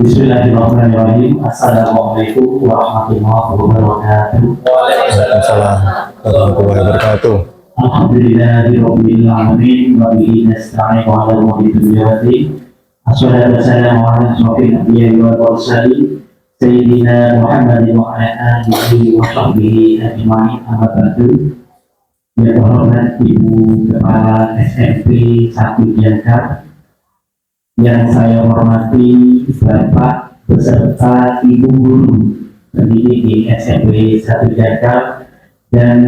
Bismillahirrahmanirrahim. Assalamualaikum warahmatullahi wabarakatuh. Waalaikumsalam warahmatullahi wabarakatuh. Alhamdulillahirabbil alamin wa bihi nasta'inu 'ala umuri dunya waddin. Assalatu wassalamu 'ala asyrofil anbiya'i wal mursalin sayyidina Muhammadin wa 'ala alihi wa sahbihi ajma'in. Amma ba'du. Yang terhormat Ibu Kepala SMP 1 Jakarta, yang saya hormati Bapak beserta Ibu Guru pendidik di SMP 1 Jakarta dan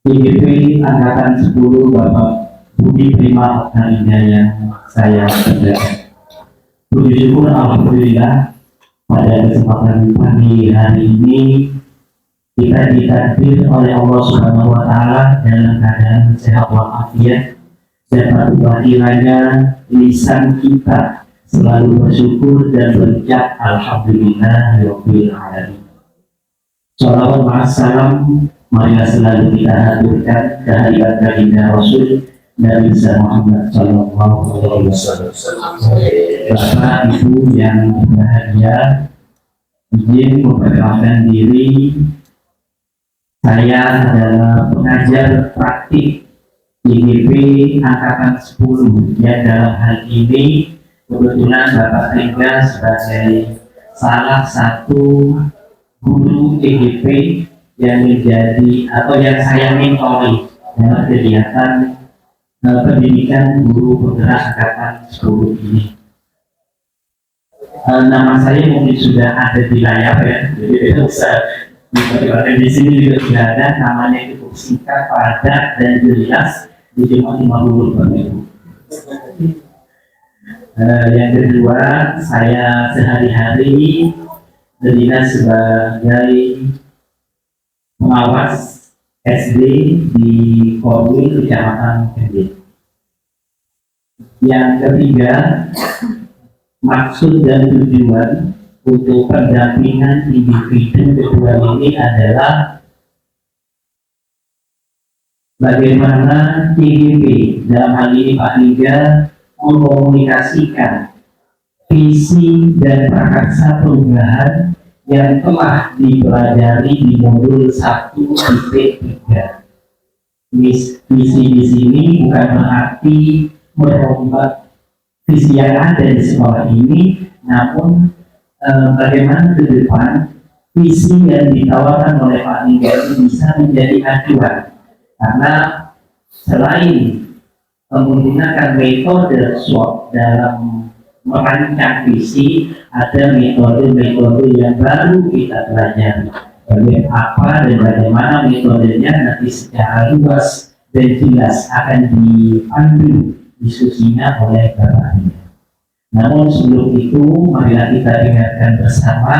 IGP Angkatan 10 Bapak Budi Prima Oktavianda yang saya banggakan. Puji syukur alhamdulillah pada kesempatan pagi hari ini kita ditakdir oleh Allah Subhanahu wa taala dalam keadaan sehat walafiat, dan patut kiranya lisan kita selalu bersyukur dan berucap alhamdulillahirabbil alamin. Shalawat ma'assalam marilah selalu kita haturkan kehadirat baginda Rasul Nabi Muhammad sallallahu alaihi wasallam. Bapak Ibu yang berbahagia, izin memperkenalkan diri. Saya adalah pengajar praktik IGP Angkatan 10 yang dalam hal ini kebetulan Bapak Tinggal sebagai salah satu guru IGP yang menjadi atau yang saya mentori dalam kegiatan pendidikan guru penggerak Angkatan 10 ini. Nama saya mungkin sudah ada di layar ya, jadi tidak usah di sini juga sudah ada, namanya cukup singkat, padat dan jelas, di cuma 50 Bapak. Yang kedua, saya sehari-hari berdinas sebagai pengawas SD di Korwil, Kecamatan Kendil. Yang ketiga, maksud dan tujuan untuk pendampingan individu kedua ini adalah bagaimana IGP dalam hal ini Pak Liga mengkomunikasikan visi dan prakarsa perubahan yang telah dipelajari di modul 1.3. Visi di sini bukan berarti merubah visi yang ada di sekolah ini, namun bagaimana ke depan visi yang ditawarkan oleh Pak Liga ini bisa menjadi acuan, karena selain menggunakan metode SWOT dalam merancang visi, ada metode-metode yang baru kita pelajari. Bagaimana apa dan bagaimana metodenya nanti secara luas dan jelas akan dipandu diskusinya oleh Bapak Liga. Namun sebelum itu, marilah kita dengarkan bersama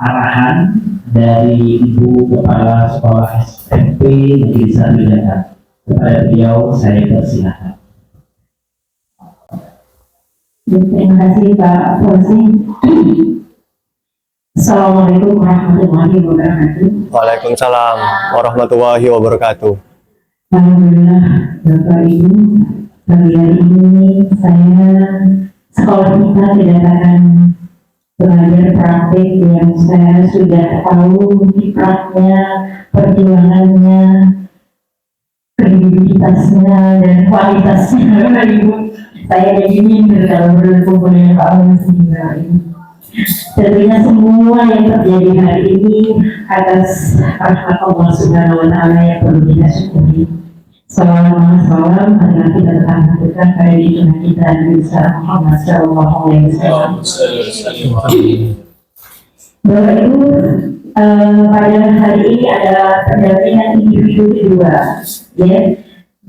arahan dari Ibu Kepala Sekolah SMP Negeri 1 Jakarta. Kepada beliau saya persilakan. Terima kasih Pak Fauzi. Assalamualaikum warahmatullahi wabarakatuh. Waalaikumsalam warahmatullahi wabarakatuh. Alhamdulillah Bapak Ibu, pagi hari ini sekolah kita kedatangan belajar praktik yang saya sudah tahu kiprahnya, perjuangannya, kredibilitasnya dan kualitasnya. Bapak Ibu, saya ingin kalau berkumpul dengan Pak Menteri ini. Tentunya semua yang terjadi hari ini atas rahmat Allah Subhanahu wa taala yang perlu kita syukuri. Salam adalah kita tetap lakukan pada diri kita Nabi Muhammad sallallahu alaihi wasallam. Bapak Ibu, pada hari ini adalah pendampingan individu kedua, ya.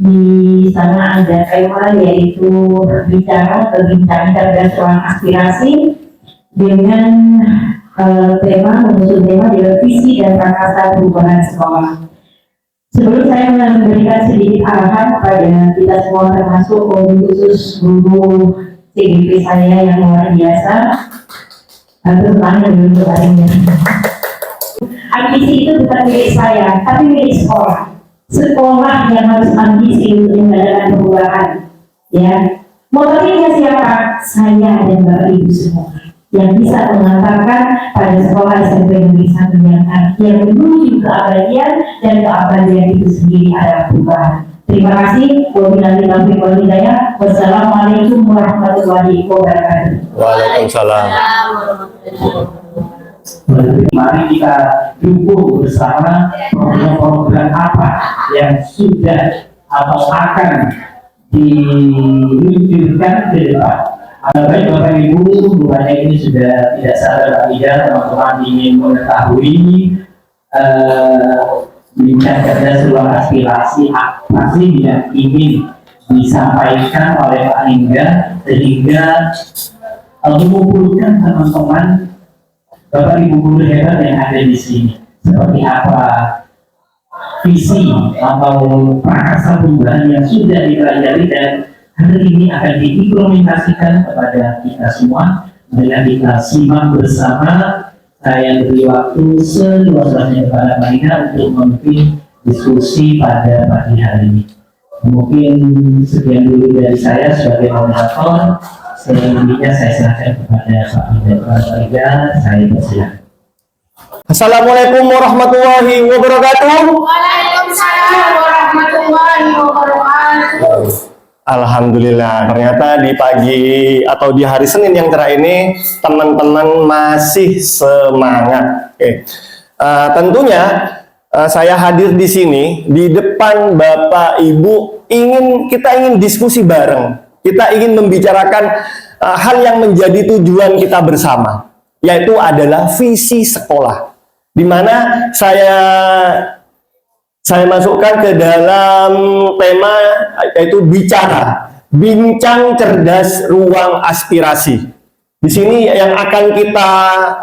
Di sana ada tema yaitu berbincang cerdas ruang aspirasi dengan mengusung tema visi dan prakarsa perubahan sekolah. Sebelum saya memberikan sedikit arahan pada kita semua, termasuk khusus guru CGP saya yang luar biasa, terutama untuk harinya. Ambisi itu bukan milik saya, tapi milik sekolah. Sekolah yang harus ambisi untuk mengadakan perubahan, ya. Mewakilinya siapa? Saya dan Bapak Ibu semua yang bisa mengantarkan pada sekolah SMP Negeri 1 yang menuju keabadian, dan keabadian itu sendiri adalah perubahan. Terima kasih. Wabillahi taufiq wal hidayah. Wassalamualaikum warahmatullahi wabarakatuh. Waalaikumsalam. Mari kita dukung bersama program-program apa yang sudah atau akan diluncurkan ke depan. Baik Bapak Ibu, bukannya ini sudah tidak sabar tidak, teman-teman ingin mengetahui bincang cerdas ruang aspirasi apa sih yang ingin disampaikan oleh Pak Lingga, sehingga mengumpulkan teman-teman Bapak Ibu guru hebat yang ada di sini. Seperti apa visi atau prakarsa perubahan yang sudah dipelajari dan hari ini akan diimplementasikan kepada kita semua. Dengan kita simak bersama, saya beri waktu seluas-luasnya kepada Pak Lingga untuk memimpin diskusi pada pagi hari ini. Mungkin sekian dulu dari saya sebagai moderator. Selanjutnya saya serahkan kepada Pak Lingga. Saya persilakan. Assalamualaikum warahmatullahi wabarakatuh. Waalaikumsalam warahmatullahi wabarakatuh. Alhamdulillah, ternyata di pagi atau di hari Senin yang cerah ini teman-teman masih semangat. Oke. Tentunya saya hadir di sini di depan Bapak Ibu kita ingin diskusi bareng. Kita ingin membicarakan hal yang menjadi tujuan kita bersama, yaitu adalah visi sekolah. Di mana saya masukkan ke dalam tema yaitu bincang cerdas ruang aspirasi. Di sini yang akan kita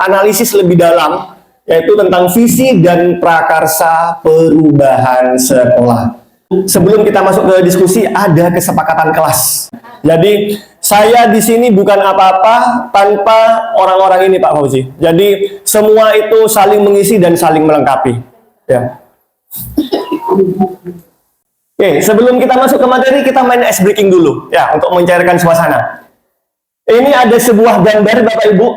analisis lebih dalam yaitu tentang visi dan prakarsa perubahan sekolah. Sebelum kita masuk ke diskusi, ada kesepakatan kelas. Jadi saya di sini bukan apa-apa tanpa orang-orang ini, Pak Fauzi. Jadi semua itu saling mengisi dan saling melengkapi. Ya. Oke, sebelum kita masuk ke materi, kita main ice breaking dulu ya untuk mencairkan suasana. Ini ada sebuah gambar Bapak Ibu.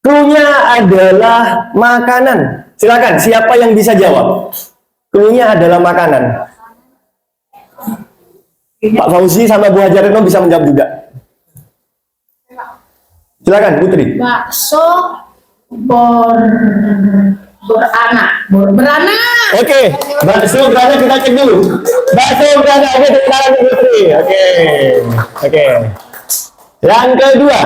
Clue-nya adalah makanan. Silakan, siapa yang bisa jawab? Clue-nya adalah makanan. Pak Fauzi sama Bu Hajarino bisa menjawab juga. Silakan, Putri. Bakso beranak. Oke, bakso beranak kita cek dulu. Bakso beranak, oke, sekarang Putri. Oke. Yang kedua,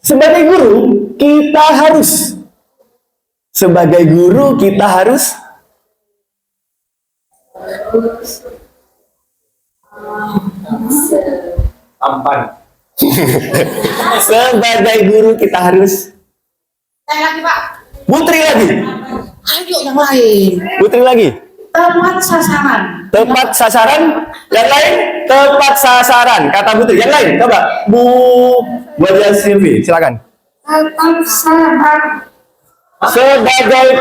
sebagai guru kita harus Tampan. Sebagai guru kita harus Saya lagi, Pak. Putri lagi. Ayo yang lain. Putri lagi. Tepat sasaran. Tepat sasaran. Yang lain tepat sasaran. Kata Putri. Yang lain coba Bu Wajah Silvi, silakan. Tepat sasaran. Sebagai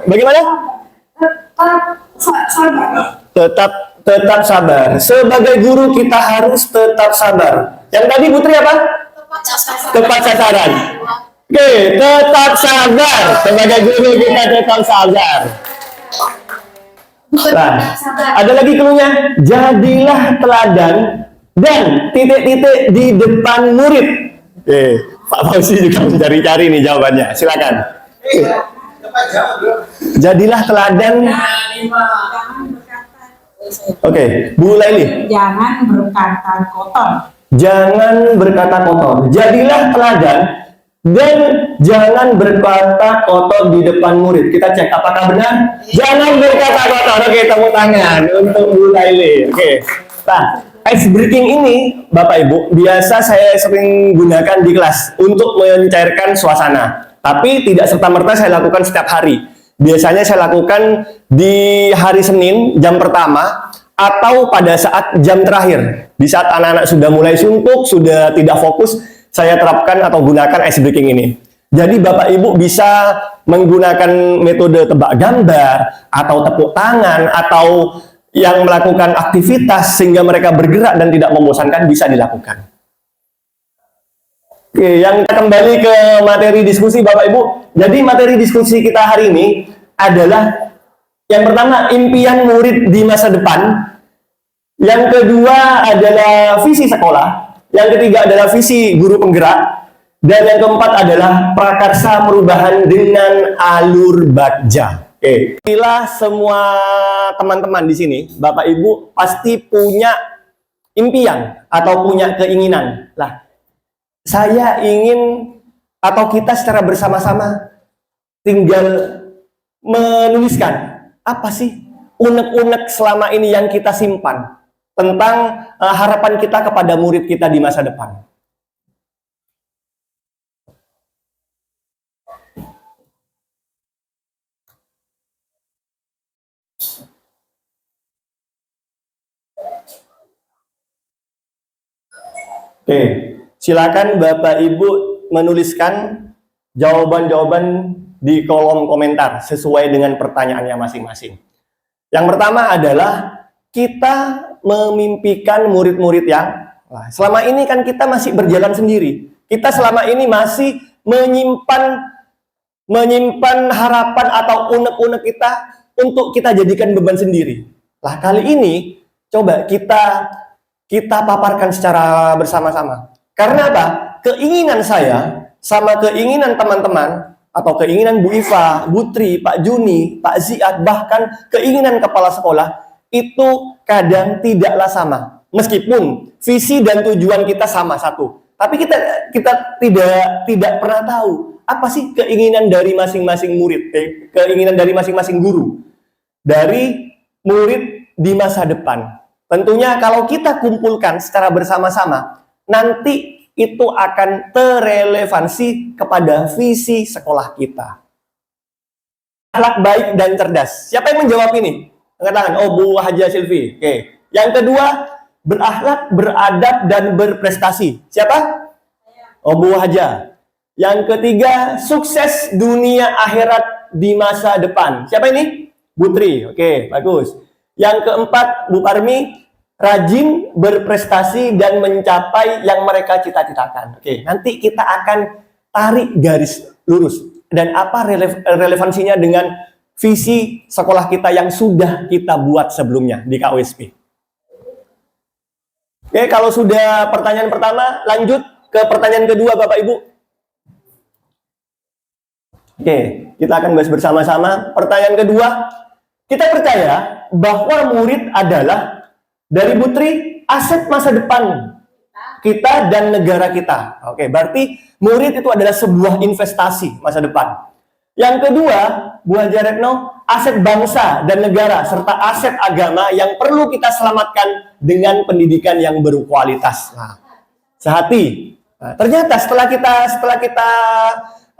bagaimana? Tetap sabar. Sebagai guru kita harus tetap sabar. Yang tadi Putri apa? Tepat sasaran. Oke, tetap sabar. Sebagai guru kita tetap sabar. Nah, ada lagi clue-nya. Jadilah teladan dan titik-titik di depan murid. Oke, Pak Fauzi juga mencari-cari nih jawabannya. Silakan. Jadilah teladan. Oke, Bu Laili. Jangan berkata kotor. Jangan berkata kotor. Jadilah teladan dan jangan berkata kotor di depan murid. Kita cek apakah benar. Jangan berkata kotor. Oke, tepuk tangan untuk Bu Laili. Oke. Nah, ice breaking ini, Bapak Ibu, biasa saya sering gunakan di kelas untuk mencairkan suasana. Tapi tidak serta-merta saya lakukan setiap hari. Biasanya saya lakukan di hari Senin jam pertama atau pada saat jam terakhir. Di saat anak-anak sudah mulai suntuk, sudah tidak fokus, saya terapkan atau gunakan ice breaking ini. Jadi Bapak Ibu bisa menggunakan metode tebak gambar atau tepuk tangan atau yang melakukan aktivitas sehingga mereka bergerak dan tidak membosankan bisa dilakukan. Oke, yang kita kembali ke materi diskusi Bapak Ibu. Jadi materi diskusi kita hari ini adalah yang pertama impian murid di masa depan, yang kedua adalah visi sekolah, yang ketiga adalah visi guru penggerak, dan yang keempat adalah prakarsa perubahan dengan alur Bagja. Oke, bila semua teman-teman di sini, Bapak Ibu pasti punya impian atau punya keinginan. Lah, saya ingin atau kita secara bersama-sama tinggal menuliskan apa sih unek-unek selama ini yang kita simpan tentang harapan kita kepada murid kita di masa depan. Oke, silakan Bapak Ibu menuliskan jawaban-jawaban di kolom komentar sesuai dengan pertanyaannya masing-masing. Yang pertama adalah kita memimpikan murid-murid yang selama ini kan kita masih berjalan sendiri. Kita selama ini masih menyimpan harapan atau unek-unek kita untuk kita jadikan beban sendiri. Lah kali ini coba kita paparkan secara bersama-sama. Karena apa? Keinginan saya sama keinginan teman-teman atau keinginan Bu Iva, Bu Tri, Pak Juni, Pak Ziad, bahkan keinginan kepala sekolah itu kadang tidaklah sama. Meskipun visi dan tujuan kita sama satu, tapi kita tidak pernah tahu apa sih keinginan dari masing-masing murid, keinginan dari masing-masing guru, dari murid di masa depan. Tentunya kalau kita kumpulkan secara bersama-sama, nanti itu akan terrelevansi kepada visi sekolah kita. Akhlak baik dan cerdas. Siapa yang menjawab ini? Angkat tangan. Oh, Bu Haja Silvi. Oke. Yang kedua, berakhlak, beradab, dan berprestasi. Siapa? Oh, Bu Haja. Yang ketiga, sukses dunia akhirat di masa depan. Siapa ini? Bu Tri. Oke, bagus. Yang keempat, Bu Parmi, rajin, berprestasi, dan mencapai yang mereka cita-citakan. Oke, nanti kita akan tarik garis lurus. Dan apa relevansinya dengan visi sekolah kita yang sudah kita buat sebelumnya di KOSP. Oke, kalau sudah pertanyaan pertama, lanjut ke pertanyaan kedua Bapak Ibu. Oke, kita akan bahas bersama-sama. Pertanyaan kedua, kita percaya bahwa murid adalah dari Putri aset masa depan kita dan negara kita. Oke, berarti murid itu adalah sebuah investasi masa depan. Yang kedua, Bu Haja Retno, aset bangsa dan negara serta aset agama yang perlu kita selamatkan dengan pendidikan yang berkualitas. Nah, sehati. Nah, ternyata setelah kita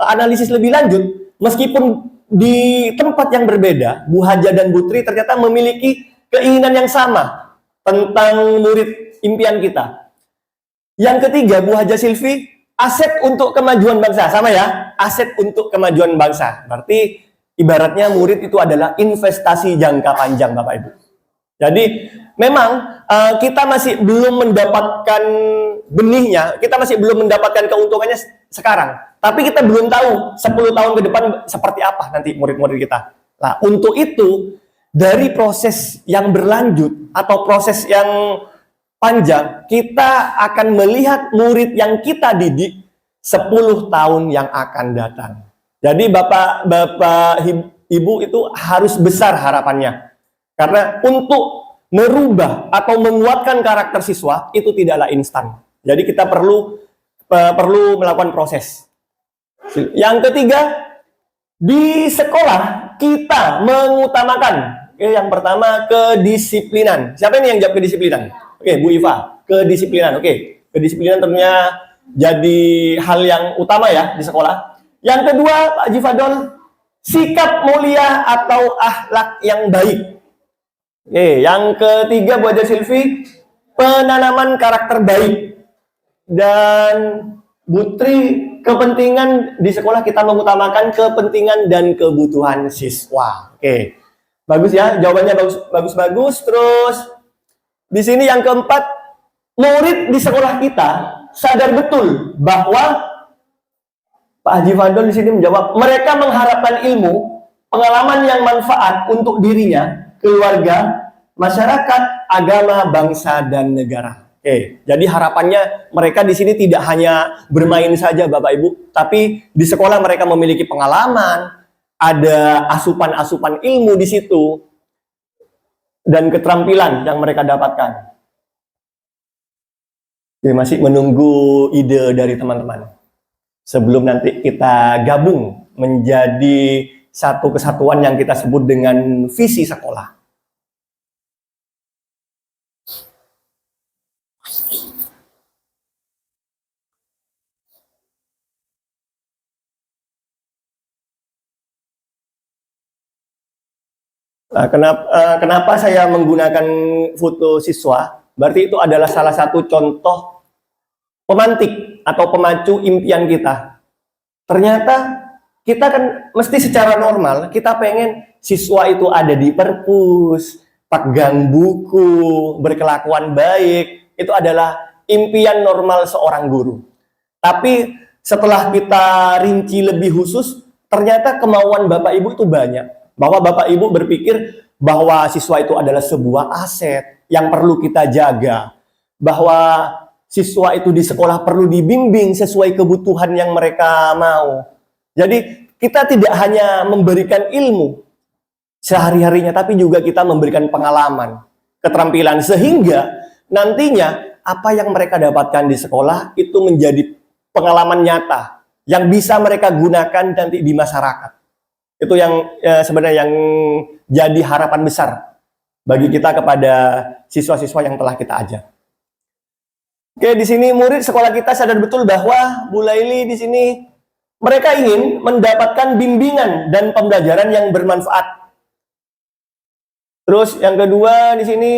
analisis lebih lanjut, meskipun di tempat yang berbeda, Bu Haja dan Bu Tri ternyata memiliki keinginan yang sama tentang murid impian kita. Yang ketiga, Bu Haja Silvi, aset untuk kemajuan bangsa. Sama ya, aset untuk kemajuan bangsa. Berarti ibaratnya murid itu adalah investasi jangka panjang, Bapak Ibu. Jadi memang kita masih belum mendapatkan benihnya, kita masih belum mendapatkan keuntungannya sekarang. Tapi kita belum tahu 10 tahun ke depan seperti apa nanti murid-murid kita. Nah, untuk itu dari proses yang berlanjut atau proses yang panjang, kita akan melihat murid yang kita didik 10 tahun yang akan datang. Jadi Bapak Ibu itu harus besar harapannya. Karena untuk merubah atau menguatkan karakter siswa itu tidaklah instan. Jadi kita perlu melakukan proses. Yang ketiga, di sekolah kita mengutamakan yang pertama kedisiplinan. Siapa ini yang jawab kedisiplinan? Oke, Bu Iva, kedisiplinan. Oke, kedisiplinan tentunya jadi hal yang utama ya di sekolah. Yang kedua, Pak Haji Fadol, sikap mulia atau akhlak yang baik. Oke, yang ketiga Bu Haja Silvi, penanaman karakter baik. Dan Bu Tri, kepentingan di sekolah kita mengutamakan kepentingan dan kebutuhan siswa. Oke. Bagus ya, jawabannya bagus. Terus di sini yang keempat, murid di sekolah kita sadar betul bahwa Pak Haji Fadol di sini menjawab, mereka mengharapkan ilmu, pengalaman yang manfaat untuk dirinya, keluarga, masyarakat, agama, bangsa, dan negara. Oke, jadi harapannya mereka di sini tidak hanya bermain saja Bapak Ibu, tapi di sekolah mereka memiliki pengalaman, ada asupan-asupan ilmu di situ, dan keterampilan yang mereka dapatkan. Oke, masih menunggu ide dari teman-teman. Sebelum nanti kita gabung menjadi satu kesatuan yang kita sebut dengan visi sekolah. Nah, kenapa saya menggunakan foto siswa? Berarti itu adalah salah satu contoh pemantik atau pemacu impian kita. Ternyata kita kan mesti secara normal, kita pengen siswa itu ada di perpus, pegang buku, berkelakuan baik. Itu adalah impian normal seorang guru. Tapi setelah kita rinci lebih khusus, ternyata kemauan Bapak Ibu itu banyak. Bahwa Bapak Ibu berpikir bahwa siswa itu adalah sebuah aset yang perlu kita jaga. Bahwa siswa itu di sekolah perlu dibimbing sesuai kebutuhan yang mereka mau. Jadi kita tidak hanya memberikan ilmu sehari-harinya, tapi juga kita memberikan pengalaman, keterampilan. Sehingga nantinya apa yang mereka dapatkan di sekolah itu menjadi pengalaman nyata yang bisa mereka gunakan nanti di masyarakat. Itu yang sebenarnya yang jadi harapan besar bagi kita kepada siswa-siswa yang telah kita ajak. Oke, di sini murid sekolah kita sadar betul bahwa Bu Laili di sini mereka ingin mendapatkan bimbingan dan pembelajaran yang bermanfaat. Terus yang kedua di sini,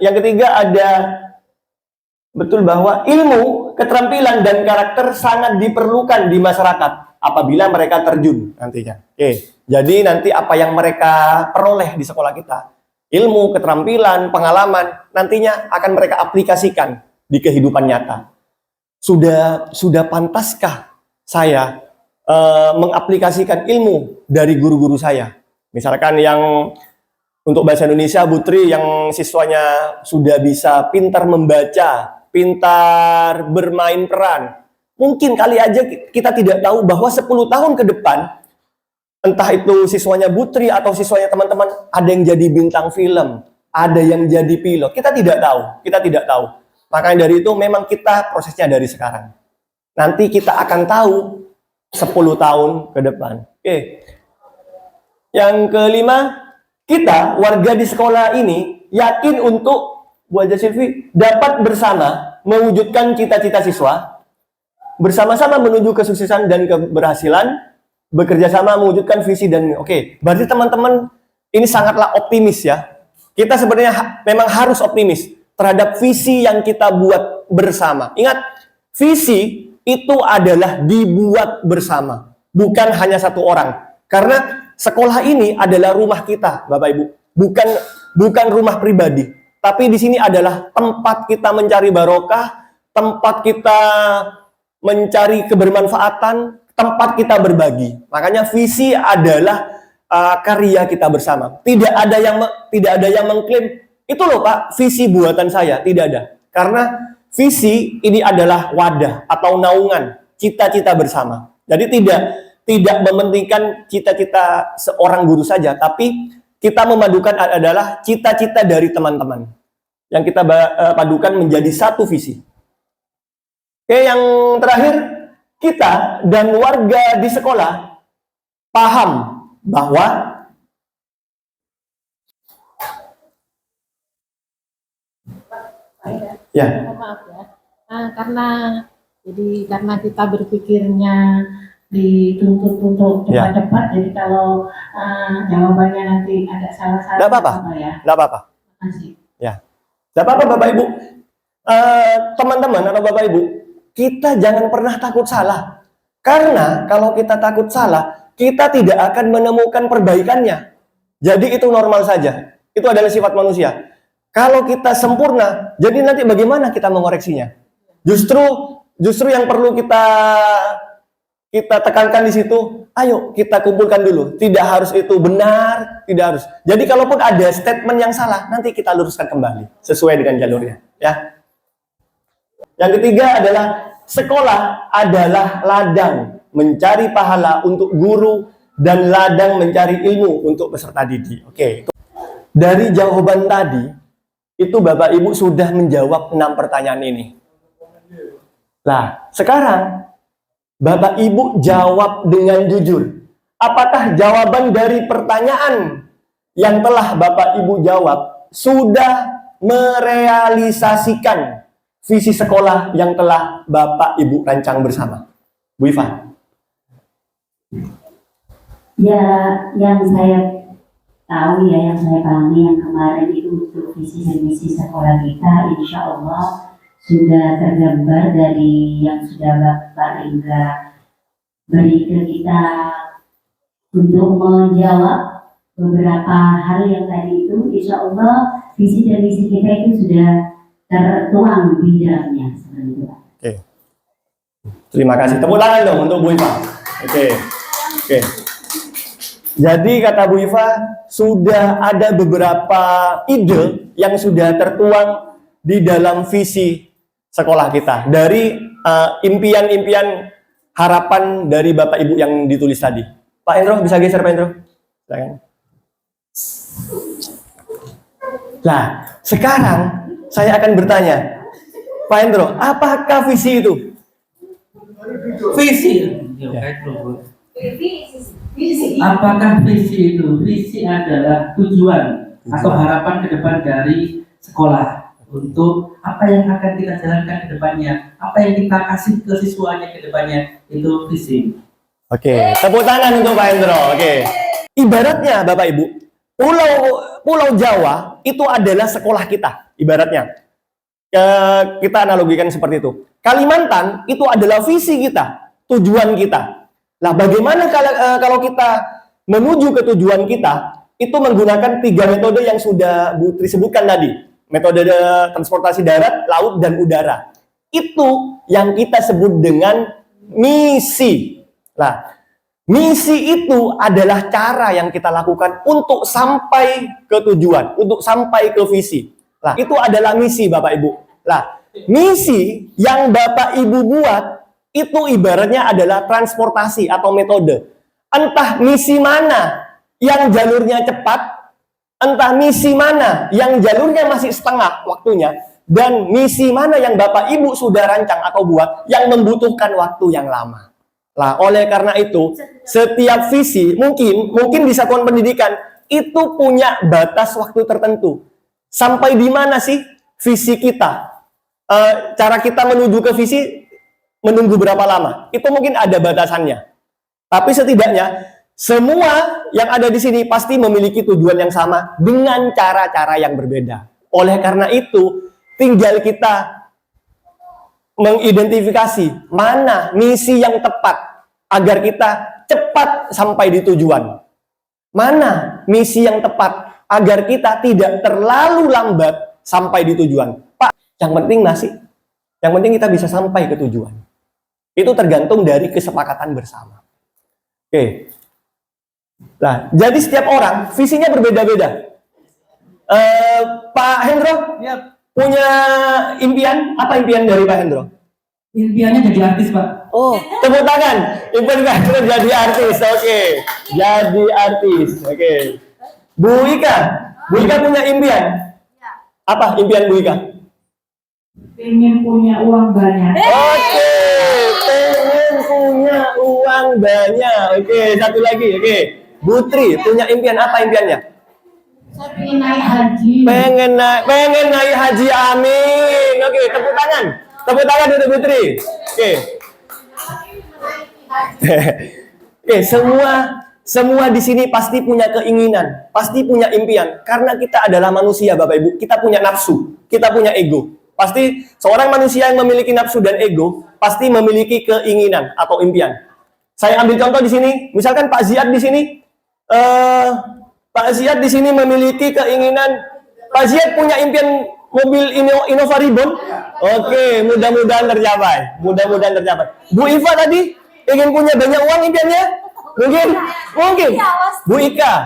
yang ketiga ada betul bahwa ilmu, keterampilan dan karakter sangat diperlukan di masyarakat apabila mereka terjun nantinya. Oke, jadi nanti apa yang mereka peroleh di sekolah kita, ilmu, keterampilan, pengalaman, nantinya akan mereka aplikasikan di kehidupan nyata. Sudah pantaskah saya mengaplikasikan ilmu dari guru-guru saya? Misalkan yang untuk bahasa Indonesia, Bu Tri yang siswanya sudah bisa pintar membaca, pintar bermain peran. Mungkin kali aja kita tidak tahu bahwa 10 tahun ke depan, entah itu siswanya Bu Tri atau siswanya teman-teman, ada yang jadi bintang film, ada yang jadi pilot. Kita tidak tahu. Makanya dari itu memang kita prosesnya dari sekarang. Nanti kita akan tahu 10 tahun ke depan. Oke. Yang kelima, kita warga di sekolah ini yakin untuk Bu Haja Silvi dapat bersama mewujudkan cita-cita siswa, bersama-sama menuju kesuksesan dan keberhasilan, bekerja sama mewujudkan visi dan berarti teman-teman ini sangatlah optimis ya. Kita sebenarnya memang harus optimis terhadap visi yang kita buat bersama. Ingat, visi itu adalah dibuat bersama, bukan hanya satu orang. Karena sekolah ini adalah rumah kita, Bapak Ibu. Bukan rumah pribadi, tapi di sini adalah tempat kita mencari barokah, tempat kita mencari kebermanfaatan, tempat kita berbagi. Makanya visi adalah karya kita bersama. Tidak ada yang mengklaim itu loh Pak, visi buatan saya. Tidak ada. Karena visi ini adalah wadah atau naungan cita-cita bersama. Jadi tidak mementingkan cita-cita seorang guru saja, tapi kita memadukan adalah cita-cita dari teman-teman yang kita padukan menjadi satu visi. Oke, yang terakhir, kita dan warga di sekolah paham bahwa maaf ya, karena kita berpikirnya dituntut untuk cepat-cepat, jadi kalau jawabannya nanti ada salah-salah, nggak apa-apa, ya. nggak apa-apa. Masih. Ya, nggak apa-apa Bapak Ibu. Teman-teman atau Bapak Ibu, kita jangan pernah takut salah. Karena kalau kita takut salah, kita tidak akan menemukan perbaikannya. Jadi itu normal saja. Itu adalah sifat manusia. Kalau kita sempurna, jadi nanti bagaimana kita mengoreksinya? Justru yang perlu kita tekankan di situ, ayo kita kumpulkan dulu. Tidak harus itu benar, tidak harus. Jadi kalaupun ada statement yang salah, nanti kita luruskan kembali sesuai dengan jalurnya, ya. Yang ketiga adalah sekolah adalah ladang mencari pahala untuk guru dan ladang mencari ilmu untuk peserta didik. Oke. Dari jawaban tadi, itu Bapak Ibu sudah menjawab 6 pertanyaan ini. Nah, sekarang Bapak Ibu jawab dengan jujur. Apakah jawaban dari pertanyaan yang telah Bapak Ibu jawab sudah merealisasikan visi sekolah yang telah Bapak Ibu rancang bersama? Bu Iva. Ya, yang saya tahu ya, yang saya pahami yang kemarin itu untuk visi dan misi sekolah kita, insya Allah sudah tergambar dari yang sudah Bapak Indra beri ke kita untuk menjawab beberapa hal yang tadi itu. Insya Allah visi dan misi kita itu sudah tertuang di dalamnya seperti itu. Oke. Terima kasih. Tepuk tangan dong untuk Bu Iva. Oke. Jadi kata Bu Iva, sudah ada beberapa ide yang sudah tertuang di dalam visi sekolah kita. Dari impian-impian harapan dari Bapak Ibu yang ditulis tadi. Pak Hendro, bisa geser Pak Hendro? Silakan. Nah, sekarang saya akan bertanya, Pak Hendro, apakah visi itu? Visi. Apakah visi itu? Visi adalah tujuan atau harapan ke depan dari sekolah untuk apa yang akan kita jalankan ke depannya, apa yang kita kasih ke siswanya ke depannya, itu visi. Oke, tepuk tangan untuk Pak Hendro. Oke. Ibaratnya Bapak Ibu, Pulau Jawa itu adalah sekolah kita, ibaratnya. Kita analogikan seperti itu. Kalimantan itu adalah visi kita, tujuan kita. Nah, bagaimana kalau kita menuju ke tujuan kita, itu menggunakan 3 metode yang sudah Bu Tri sebutkan tadi. Metode transportasi darat, laut, dan udara. Itu yang kita sebut dengan misi. Nah, misi itu adalah cara yang kita lakukan untuk sampai ke tujuan, untuk sampai ke visi. Nah, itu adalah misi Bapak Ibu. Nah, misi yang Bapak Ibu buat itu ibaratnya adalah transportasi atau metode. Entah misi mana yang jalurnya cepat, entah misi mana yang jalurnya masih setengah waktunya, dan misi mana yang Bapak Ibu sudah rancang atau buat yang membutuhkan waktu yang lama. Nah, oleh karena itu, setiap visi mungkin di satuan pendidikan itu punya batas waktu tertentu. Sampai di mana sih visi kita? Cara kita menuju ke visi menunggu berapa lama? Itu mungkin ada batasannya. Tapi setidaknya semua yang ada di sini pasti memiliki tujuan yang sama dengan cara-cara yang berbeda. Oleh karena itu, tinggal kita mengidentifikasi mana misi yang tepat agar kita cepat sampai di tujuan. Mana misi yang tepat agar kita tidak terlalu lambat sampai di tujuan. Pak, yang penting yang penting kita bisa sampai ke tujuan. Itu tergantung dari kesepakatan bersama. Oke. Nah, jadi setiap orang visinya berbeda-beda. Pak Hendro, punya impian? Apa impian dari Pak Hendro? Impiannya jadi artis, Pak. Oh, tepuk tangan. Impian Pak Hendro jadi artis. Oke. Jadi artis. Oke. Bu Ika punya impian? Apa impian Bu Ika? Pengen punya uang banyak. Oke, pengen punya uang banyak. Oke, satu lagi. Oke. Bu Tri punya impian, apa impiannya? Saya pengen naik haji. Pengen naik haji, amin. Oke, tepuk tangan. Tepuk tangan untuk Bu Tri. Oke. Oke, semua di sini pasti punya keinginan, pasti punya impian. Karena kita adalah manusia, Bapak Ibu. Kita punya nafsu, kita punya ego. Pasti seorang manusia yang memiliki nafsu dan ego pasti memiliki keinginan atau impian. Saya ambil contoh di sini, misalkan Pak Ziad di sini, Pak Ziad di sini memiliki keinginan. Pak Ziad punya impian Mobil Innova Reborn? Oke, mudah-mudahan tercapai. Mudah-mudahan tercapai. Bu Iva tadi ingin punya banyak uang impiannya? Mungkin? Mungkin.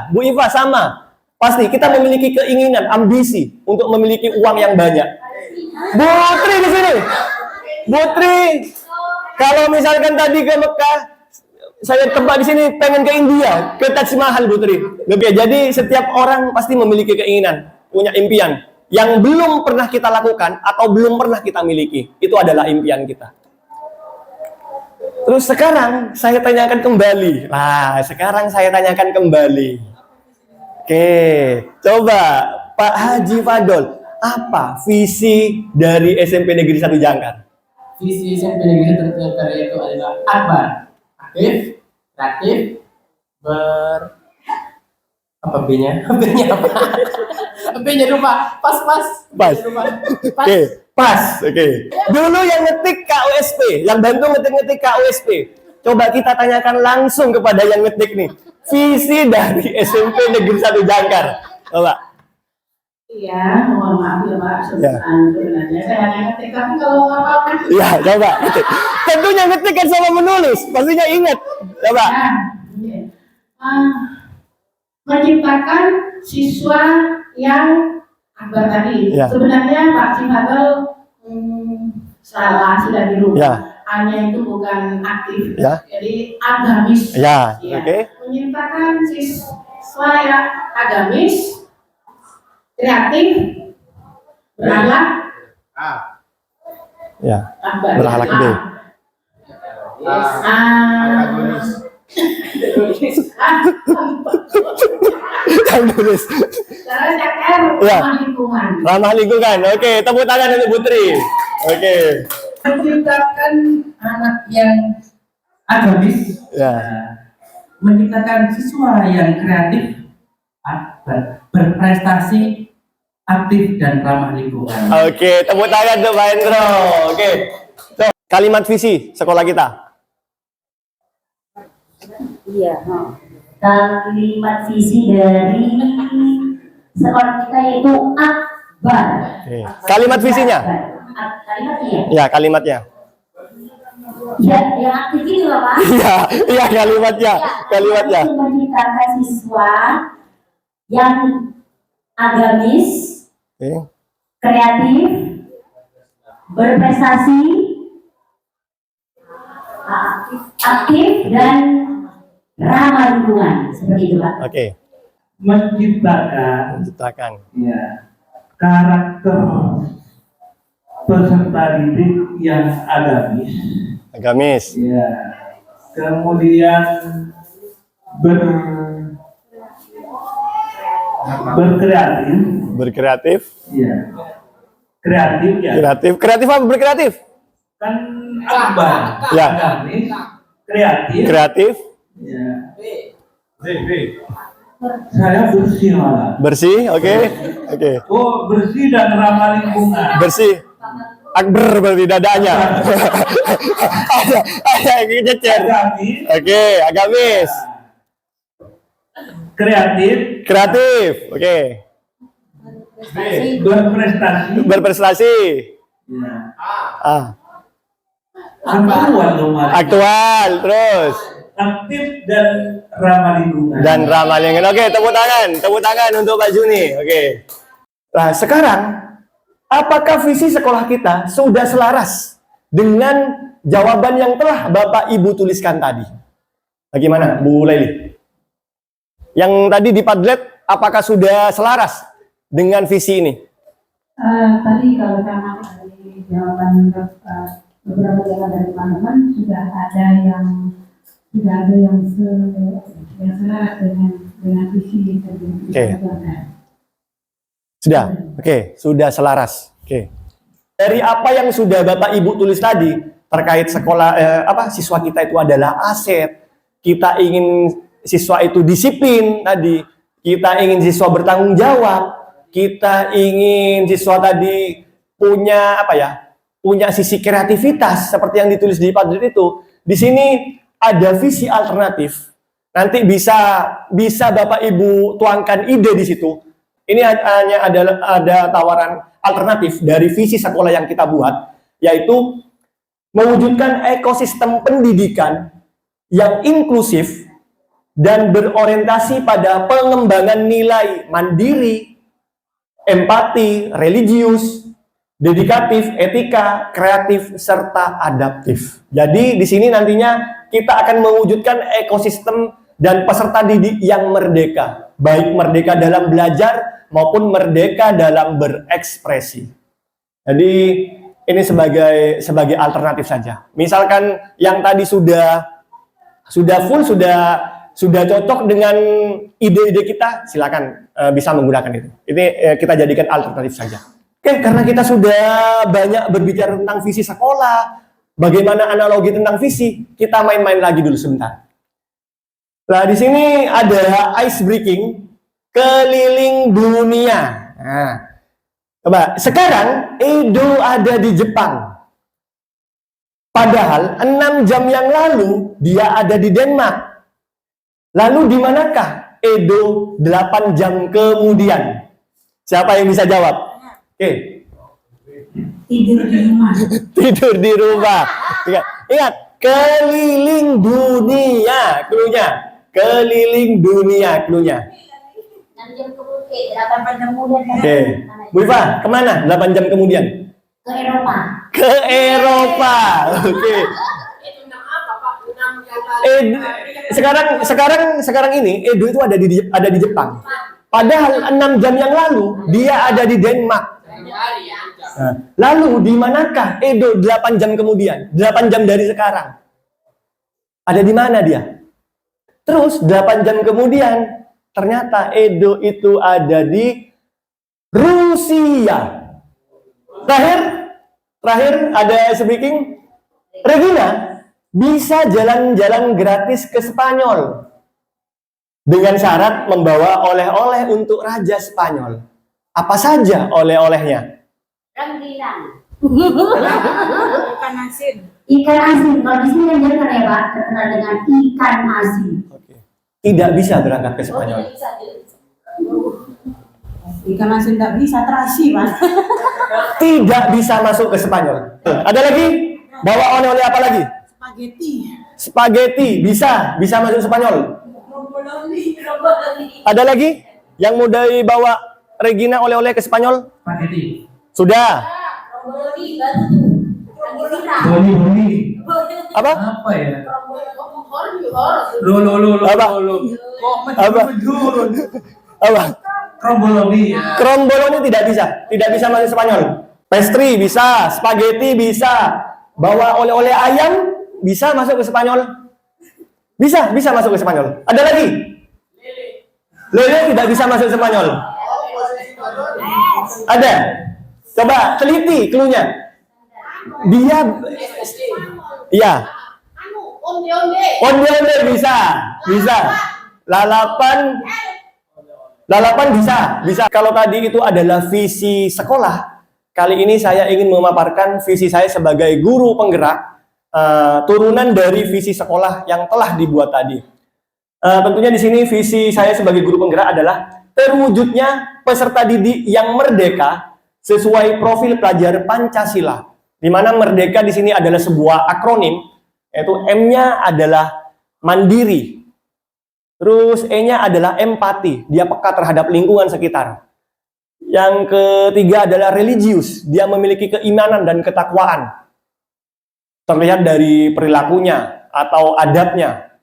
Bu Iva sama. Pasti kita memiliki keinginan, ambisi untuk memiliki uang yang banyak. Bu Tri di sini. Bu Tri, kalau misalkan tadi ke Mekah, saya tebak di sini pengen ke India, ke Taj Mahal, Bu Tri. Oke, jadi setiap orang pasti memiliki keinginan, punya impian yang belum pernah kita lakukan atau belum pernah kita miliki. Itu adalah impian kita. Terus sekarang saya tanyakan kembali. Nah, sekarang saya tanyakan kembali. Oke, coba Pak Haji Fadol, apa visi dari SMP Negeri 1 Jangkar? Visi SMP Negeri 1 Jangkar itu adalah akbar, aktif, kreatif, apa B-nya? B-nya apa? B-nya lupa. Pas. Oke, pas. Oke. Dulu yang ngetik KUSP, yang bantu ngetik KUSP. Coba kita tanyakan langsung kepada yang ngetik nih. Visi dari SMP Negeri 1 Jangkar. Coba. Iya, mohon maaf ya Pak, Ya. sebenarnya saya hanya ngetik, tapi kalau apa-apa. Ya, coba. Tentunya ngetik kan sama menulis, pastinya ingat. Coba. Nah, iya. Menciptakan siswa yang akbar tadi. Ya. Sebenarnya Pak Cifadol salah sudah dirubah. Ya. Hanya itu bukan aktif, Ya. jadi agamis. Ya, oke. Menciptakan siswa yang agamis, kreatif, berakhlak, Ya. akbar. Berakhlak B. Yang tulis. Terus yang R, Ya. ramah lingkungan. Ramah lingkungan. Oke, tepuk tangan untuk Putri. Oke. Menciptakan anak yang agamis, Ya. menciptakan siswa yang kreatif, berprestasi, aktif dan ramah lingkungan. Oke, tepuk tangan untuk Pak Hendro. Oke. So, kalimat visi sekolah kita. Iya. Kalimat visi dari sekolah kita yaitu akbar. Oke. Kalimat visinya? Kalimatnya? Ya, kalimatnya. Ya, yang aktif itu loh Pak. Iya, iya kalimatnya. Kalimatnya. Itu menciptakan siswa yang agamis, Oke. kreatif, berprestasi, aktif dan ramah lingkungan, seperti itu Pak. Oke. Menciptakan Ciptakan. karakter peserta didik yang agamis, Agamis. kemudian berkreatif, Berkreatif. kreatif Kreatif. Kreatif apa berkreatif? kan akbar, Ya. agamis, kreatif, Kreatif. saya bersih malah. Bersih. Oke. Oke. Oh, bersih dan ramah lingkungan. Bersih. Akbar berarti dadanya. Ada yang cecer. Agamis, Oke, agamis. kreatif, Kreatif. Oke. berprestasi, Berprestasi. aktual dong, Mas. Aktual terus. Aktif dan ramah lingkungan. Dan ramah lingkungan. Oke, tepuk tangan untuk Pak Juni. Oke. Nah, sekarang apakah visi sekolah kita sudah selaras dengan jawaban yang telah Bapak Ibu tuliskan tadi? Bagaimana, Bu Laili? Yang tadi di Padlet, apakah sudah selaras dengan visi ini? Tadi kalau karena dari jawaban beberapa jawaban dari teman-teman sudah ada yang selaras dengan visi dari Oke. Sudah, oke, sudah selaras. Oke. Dari apa yang sudah Bapak Ibu tulis tadi terkait sekolah, siswa kita itu adalah aset. Kita ingin siswa itu disiplin tadi. Kita ingin siswa bertanggung jawab. Kita ingin siswa tadi punya punya sisi kreativitas seperti yang ditulis di Padlet itu. Di sini ada visi alternatif. Nanti bisa Bapak Ibu tuangkan ide di situ. Ini hanya ada tawaran alternatif dari visi sekolah yang kita buat, yaitu mewujudkan ekosistem pendidikan yang inklusif dan berorientasi pada pengembangan nilai mandiri, empati, religius, dedikatif, etika, kreatif, serta adaptif. Jadi di sini nantinya kita akan mewujudkan ekosistem dan peserta didik yang merdeka, baik merdeka dalam belajar maupun merdeka dalam berekspresi. Jadi ini sebagai alternatif saja. Misalkan yang tadi sudah full, sudah cocok dengan ide-ide kita, silakan bisa menggunakan itu. Ini kita jadikan alternatif saja. Oke, karena kita sudah banyak berbicara tentang visi sekolah, bagaimana analogi tentang visi, kita main-main lagi dulu sebentar. Nah, di sini ada ice breaking keliling dunia. Nah, coba, sekarang Edo ada di Jepang. Padahal 6 jam yang lalu dia ada di Denmark. Lalu di manakah Edo 8 jam kemudian? Siapa yang bisa jawab? Oke. Tidur di rumah. Tidur di rumah. Ingat, keliling dunia cluenya. Keliling dunia cluenya. 6 jam kemudian, 8 jam kemudian. Oke. Bu Iva, kemana 8 jam kemudian? Ke Eropa. Ke Eropa. Oke. Sekarang ini Edo itu ada di Jepang. Padahal 6 jam yang lalu dia ada di Denmark. Nah, lalu di manakah Edo 8 jam kemudian? 8 jam dari sekarang. Ada di mana dia? Terus 8 jam kemudian ternyata Edo itu ada di Rusia. Terakhir ada speaking. Regina bisa jalan-jalan gratis ke Spanyol dengan syarat membawa oleh-oleh untuk Raja Spanyol. Apa saja oleh-olehnya? Rengginang. Ikan asin. Ikan asin. Kalau di sini yang jangan ya Pak, terkenal dengan ikan asin. Oke. Tidak bisa berangkat ke Spanyol. Ikan asin tidak bisa terasi, Mas. Tidak bisa masuk ke Spanyol. Ada lagi? Bawa oleh-oleh apa lagi? Spaghetti. Spaghetti bisa masuk Spanyol. Ada lagi yang mau dibawa Regina oleh-oleh ke Spanyol? Spaghetti. Sudah. Boli. Apa? Apa ya? Apa? Apa? Apa? Kromboloni ya. Kromboloni tidak bisa masuk Spanyol. Pastry bisa, spaghetti bisa, bawa oleh-oleh ayam bisa masuk ke Spanyol. Bisa masuk ke Spanyol. Ada lagi? Lele tidak bisa masuk ke Spanyol. Ada? Coba teliti cluenya. Dia, iya. Onde bisa. Lalapan bisa. Kalau tadi itu adalah visi sekolah, kali ini saya ingin memaparkan visi saya sebagai guru penggerak, turunan dari visi sekolah yang telah dibuat tadi. Tentunya di sini visi saya sebagai guru penggerak adalah terwujudnya peserta didik yang merdeka sesuai profil pelajar Pancasila. Di mana merdeka di sini adalah sebuah akronim, yaitu M-nya adalah mandiri. Terus E-nya adalah empati, dia peka terhadap lingkungan sekitar. Yang ketiga adalah religius, dia memiliki keimanan dan ketakwaan. Terlihat dari perilakunya atau adabnya.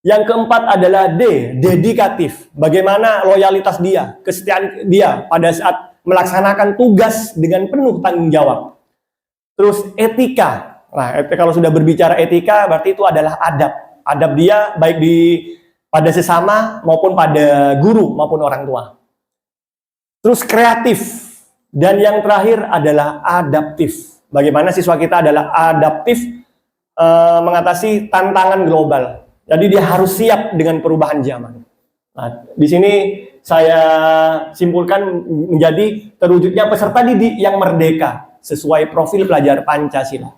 Yang keempat adalah D, dedikatif. Bagaimana loyalitas dia, kesetiaan dia pada saat melaksanakan tugas dengan penuh tanggung jawab. Terus etika. Nah, kalau sudah berbicara etika berarti itu adalah adab. Adab dia baik pada sesama maupun pada guru maupun orang tua. Terus kreatif. Dan yang terakhir adalah adaptif. Bagaimana siswa kita adalah adaptif mengatasi tantangan global. Jadi dia harus siap dengan perubahan zaman. Nah, di sini saya simpulkan menjadi terwujudnya peserta didik yang merdeka sesuai profil pelajar Pancasila.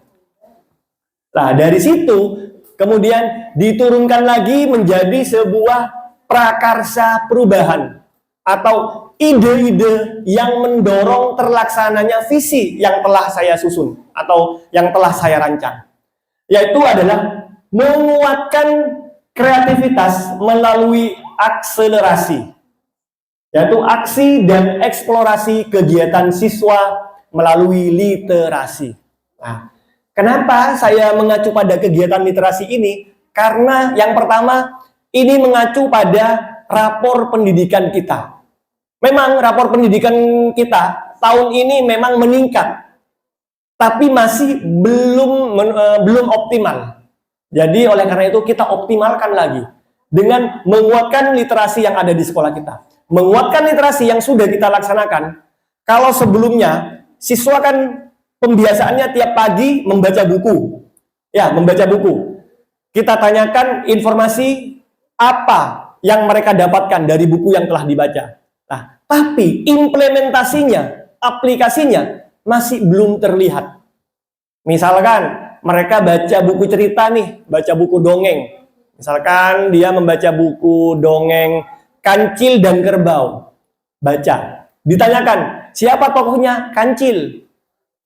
Nah, dari situ kemudian diturunkan lagi menjadi sebuah prakarsa perubahan atau ide-ide yang mendorong terlaksananya visi yang telah saya susun atau yang telah saya rancang. Yaitu adalah menguatkan kreativitas melalui akselerasi. Yaitu aksi dan eksplorasi kegiatan siswa melalui literasi. Nah, kenapa saya mengacu pada kegiatan literasi ini? Karena yang pertama, ini mengacu pada rapor pendidikan kita. Memang rapor pendidikan kita tahun ini memang meningkat, tapi masih belum optimal. Jadi oleh karena itu kita optimalkan lagi dengan menguatkan literasi yang ada di sekolah kita. Menguatkan literasi yang sudah kita laksanakan. Kalau sebelumnya siswa kan pembiasaannya tiap pagi membaca buku. Ya, membaca buku. Kita tanyakan informasi apa yang mereka dapatkan dari buku yang telah dibaca. Nah, tapi implementasinya, aplikasinya masih belum terlihat. Misalkan mereka baca buku cerita nih, baca buku dongeng. Misalkan dia membaca buku dongeng Kancil dan Kerbau. Baca. Ditanyakan, siapa tokohnya? Kancil.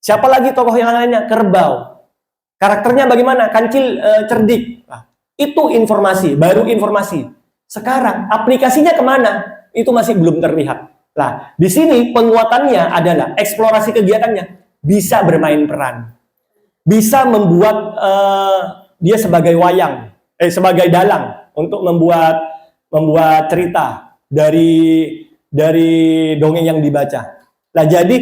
Siapa lagi tokoh yang lainnya? Kerbau. Karakternya bagaimana? Kancil cerdik. Nah, itu informasi, baru informasi. Sekarang aplikasinya kemana? Itu masih belum terlihat. Nah, di sini penguatannya adalah eksplorasi kegiatannya bisa bermain peran, bisa membuat dia sebagai wayang, sebagai dalang untuk membuat cerita dari dongeng yang dibaca. Nah, jadi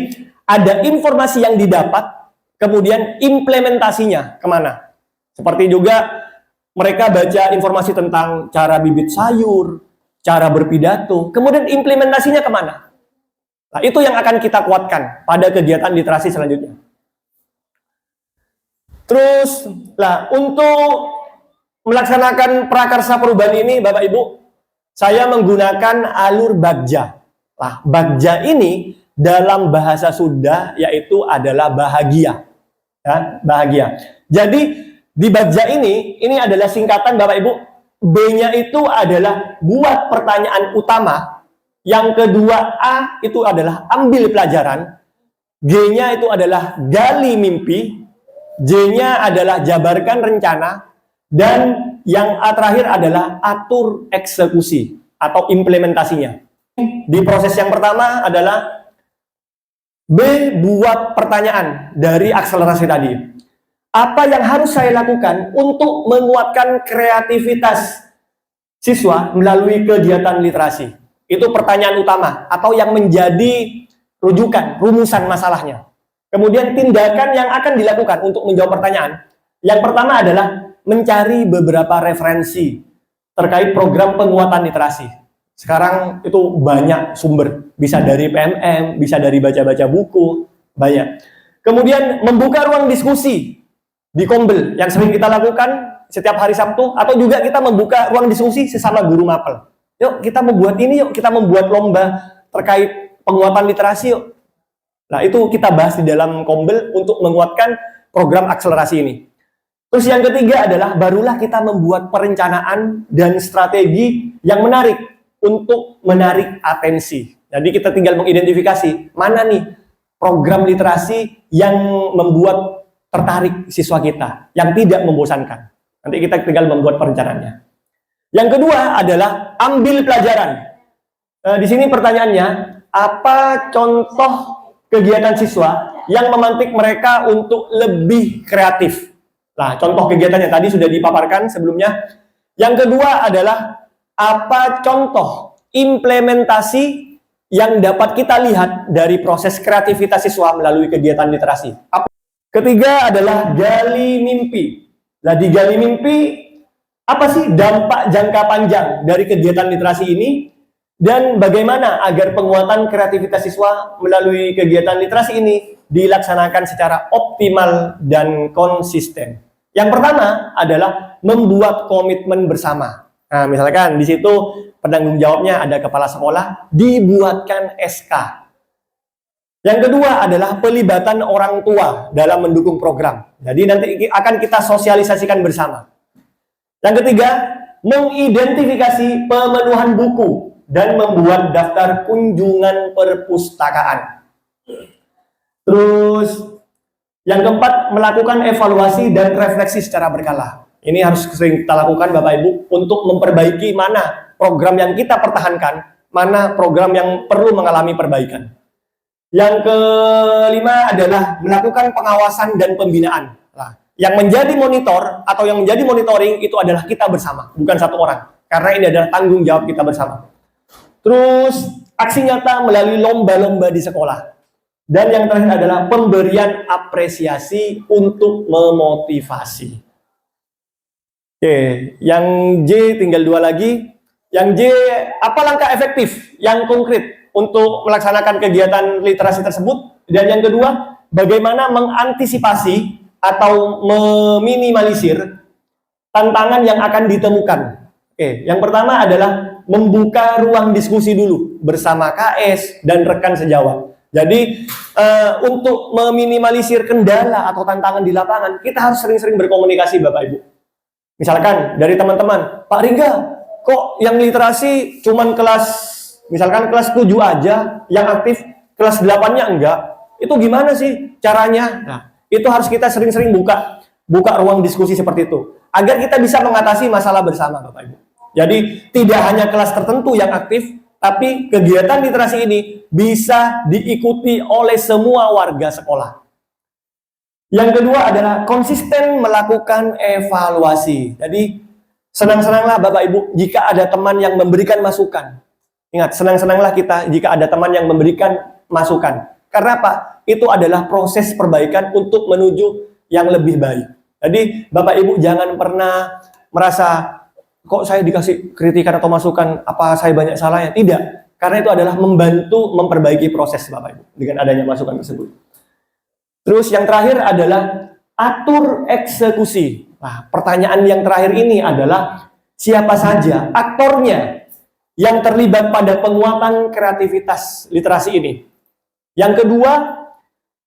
ada informasi yang didapat, kemudian implementasinya kemana? Seperti juga mereka baca informasi tentang cara bibit sayur, cara berpidato, kemudian implementasinya kemana? Nah, itu yang akan kita kuatkan pada kegiatan literasi selanjutnya. Terus, untuk melaksanakan prakarsa perubahan ini, Bapak Ibu, saya menggunakan alur Bagja. Nah, Bagja ini dalam bahasa Sunda yaitu adalah bahagia. Ya, bahagia. Jadi di Bagja ini adalah singkatan Bapak Ibu. B-nya itu adalah buat pertanyaan utama. Yang kedua A itu adalah ambil pelajaran. G-nya itu adalah gali mimpi. J-nya adalah jabarkan rencana. Dan yang A terakhir adalah atur eksekusi atau implementasinya. Di proses yang pertama adalah B, buat pertanyaan dari akselerasi tadi. Apa yang harus saya lakukan untuk menguatkan kreativitas siswa melalui kegiatan literasi? Itu pertanyaan utama atau yang menjadi rujukan, rumusan masalahnya. Kemudian tindakan yang akan dilakukan untuk menjawab pertanyaan. Yang pertama adalah mencari beberapa referensi terkait program penguatan literasi. Sekarang itu banyak sumber, bisa dari PMM, bisa dari baca-baca buku, banyak. Kemudian membuka ruang diskusi di Kombel yang sering kita lakukan setiap hari Sabtu, atau juga kita membuka ruang diskusi sesama guru mapel. Yuk kita membuat ini, yuk kita membuat lomba terkait penguatan literasi yuk. Nah, itu kita bahas di dalam Kombel untuk menguatkan program akselerasi ini. Terus yang ketiga adalah barulah kita membuat perencanaan dan strategi yang menarik untuk menarik atensi. Jadi kita tinggal mengidentifikasi mana nih program literasi yang membuat tertarik siswa kita, yang tidak membosankan. Nanti kita tinggal membuat perencanaannya. Yang kedua adalah ambil pelajaran. Di sini pertanyaannya, apa contoh kegiatan siswa yang memantik mereka untuk lebih kreatif? Nah, contoh kegiatannya tadi sudah dipaparkan sebelumnya. Yang kedua adalah apa contoh implementasi yang dapat kita lihat dari proses kreativitas siswa melalui kegiatan literasi. Ketiga adalah gali mimpi. Nah, di gali mimpi, apa sih dampak jangka panjang dari kegiatan literasi ini? Dan bagaimana agar penguatan kreativitas siswa melalui kegiatan literasi ini dilaksanakan secara optimal dan konsisten. Yang pertama adalah membuat komitmen bersama. Nah, misalkan di situ penanggung jawabnya ada kepala sekolah, dibuatkan SK. Yang kedua adalah pelibatan orang tua dalam mendukung program. Jadi nanti akan kita sosialisasikan bersama. Yang ketiga, mengidentifikasi pemenuhan buku dan membuat daftar kunjungan perpustakaan. Terus yang keempat, melakukan evaluasi dan refleksi secara berkala. Ini harus sering kita lakukan Bapak Ibu untuk memperbaiki mana program yang kita pertahankan, mana program yang perlu mengalami perbaikan. Yang kelima adalah melakukan pengawasan dan pembinaan. Nah, yang menjadi monitor atau yang menjadi monitoring itu adalah kita bersama, bukan satu orang. Karena ini adalah tanggung jawab kita bersama. Terus aksi nyata melalui lomba-lomba di sekolah. Dan yang terakhir adalah pemberian apresiasi untuk memotivasi. Oke, yang J tinggal 2 lagi. Yang J, apa langkah efektif yang konkret untuk melaksanakan kegiatan literasi tersebut? Dan yang kedua, bagaimana mengantisipasi atau meminimalisir tantangan yang akan ditemukan? Oke, yang pertama adalah membuka ruang diskusi dulu bersama KS dan rekan sejawat. Jadi untuk meminimalisir kendala atau tantangan di lapangan, kita harus sering-sering berkomunikasi Bapak Ibu. Misalkan dari teman-teman, Pak Ringga, kok yang literasi cuman misalkan kelas 7 aja yang aktif, kelas 8-nya enggak. Itu gimana sih caranya? Nah, itu harus kita sering-sering buka ruang diskusi seperti itu agar kita bisa mengatasi masalah bersama Bapak Ibu. Jadi tidak hanya kelas tertentu yang aktif, tapi kegiatan literasi ini bisa diikuti oleh semua warga sekolah. Yang kedua adalah konsisten melakukan evaluasi. Jadi senang-senanglah Bapak Ibu jika ada teman yang memberikan masukan. Ingat, senang-senanglah kita jika ada teman yang memberikan masukan. Karena apa? Itu adalah proses perbaikan untuk menuju yang lebih baik. Jadi Bapak Ibu jangan pernah merasa kok saya dikasih kritikan atau masukan, apa saya banyak salahnya? Tidak. Karena itu adalah membantu memperbaiki proses Bapak Ibu dengan adanya masukan tersebut. Terus yang terakhir adalah atur eksekusi. Nah, pertanyaan yang terakhir ini adalah siapa saja aktornya yang terlibat pada penguatan kreativitas literasi ini. Yang kedua,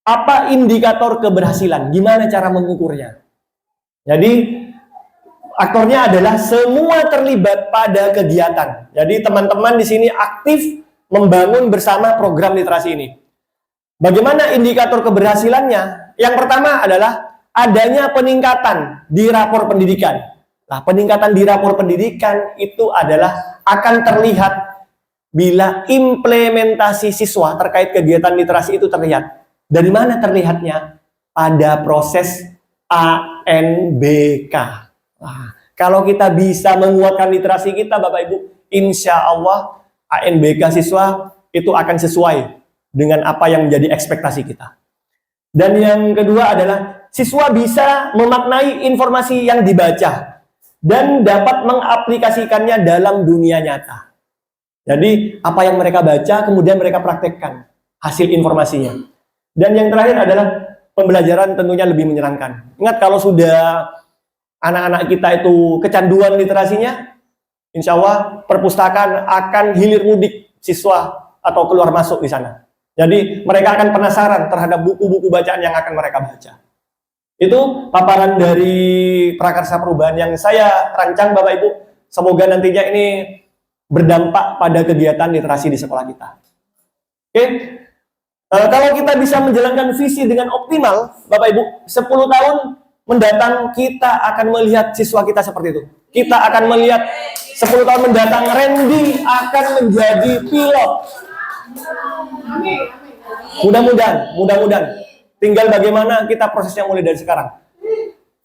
apa indikator keberhasilan? Gimana cara mengukurnya? Jadi aktornya adalah semua terlibat pada kegiatan. Jadi teman-teman di sini aktif membangun bersama program literasi ini. Bagaimana indikator keberhasilannya? Yang pertama adalah adanya peningkatan di rapor pendidikan. Nah, peningkatan di rapor pendidikan itu adalah akan terlihat bila implementasi siswa terkait kegiatan literasi itu terlihat. Dari mana terlihatnya? Pada proses ANBK. Nah, kalau kita bisa menguatkan literasi kita Bapak Ibu, insya Allah ANBK siswa itu akan sesuai dengan apa yang menjadi ekspektasi kita. Dan yang kedua adalah siswa bisa memaknai informasi yang dibaca dan dapat mengaplikasikannya dalam dunia nyata. Jadi apa yang mereka baca kemudian mereka praktekkan hasil informasinya. Dan yang terakhir adalah pembelajaran tentunya lebih menyenangkan. Ingat kalau sudah anak-anak kita itu kecanduan literasinya, insya Allah perpustakaan akan hilir mudik siswa atau keluar masuk di sana. Jadi mereka akan penasaran terhadap buku-buku bacaan yang akan mereka baca. Itu paparan dari Prakarsa Perubahan yang saya rancang Bapak Ibu. Semoga nantinya ini berdampak pada kegiatan literasi di sekolah kita. Oke. Kalau kita bisa menjalankan visi dengan optimal, Bapak Ibu, 10 tahun mendatang kita akan melihat siswa kita seperti itu. Kita akan melihat 10 tahun mendatang Randy akan menjadi pilot. Mudah-mudahan. Tinggal bagaimana kita prosesnya mulai dari sekarang.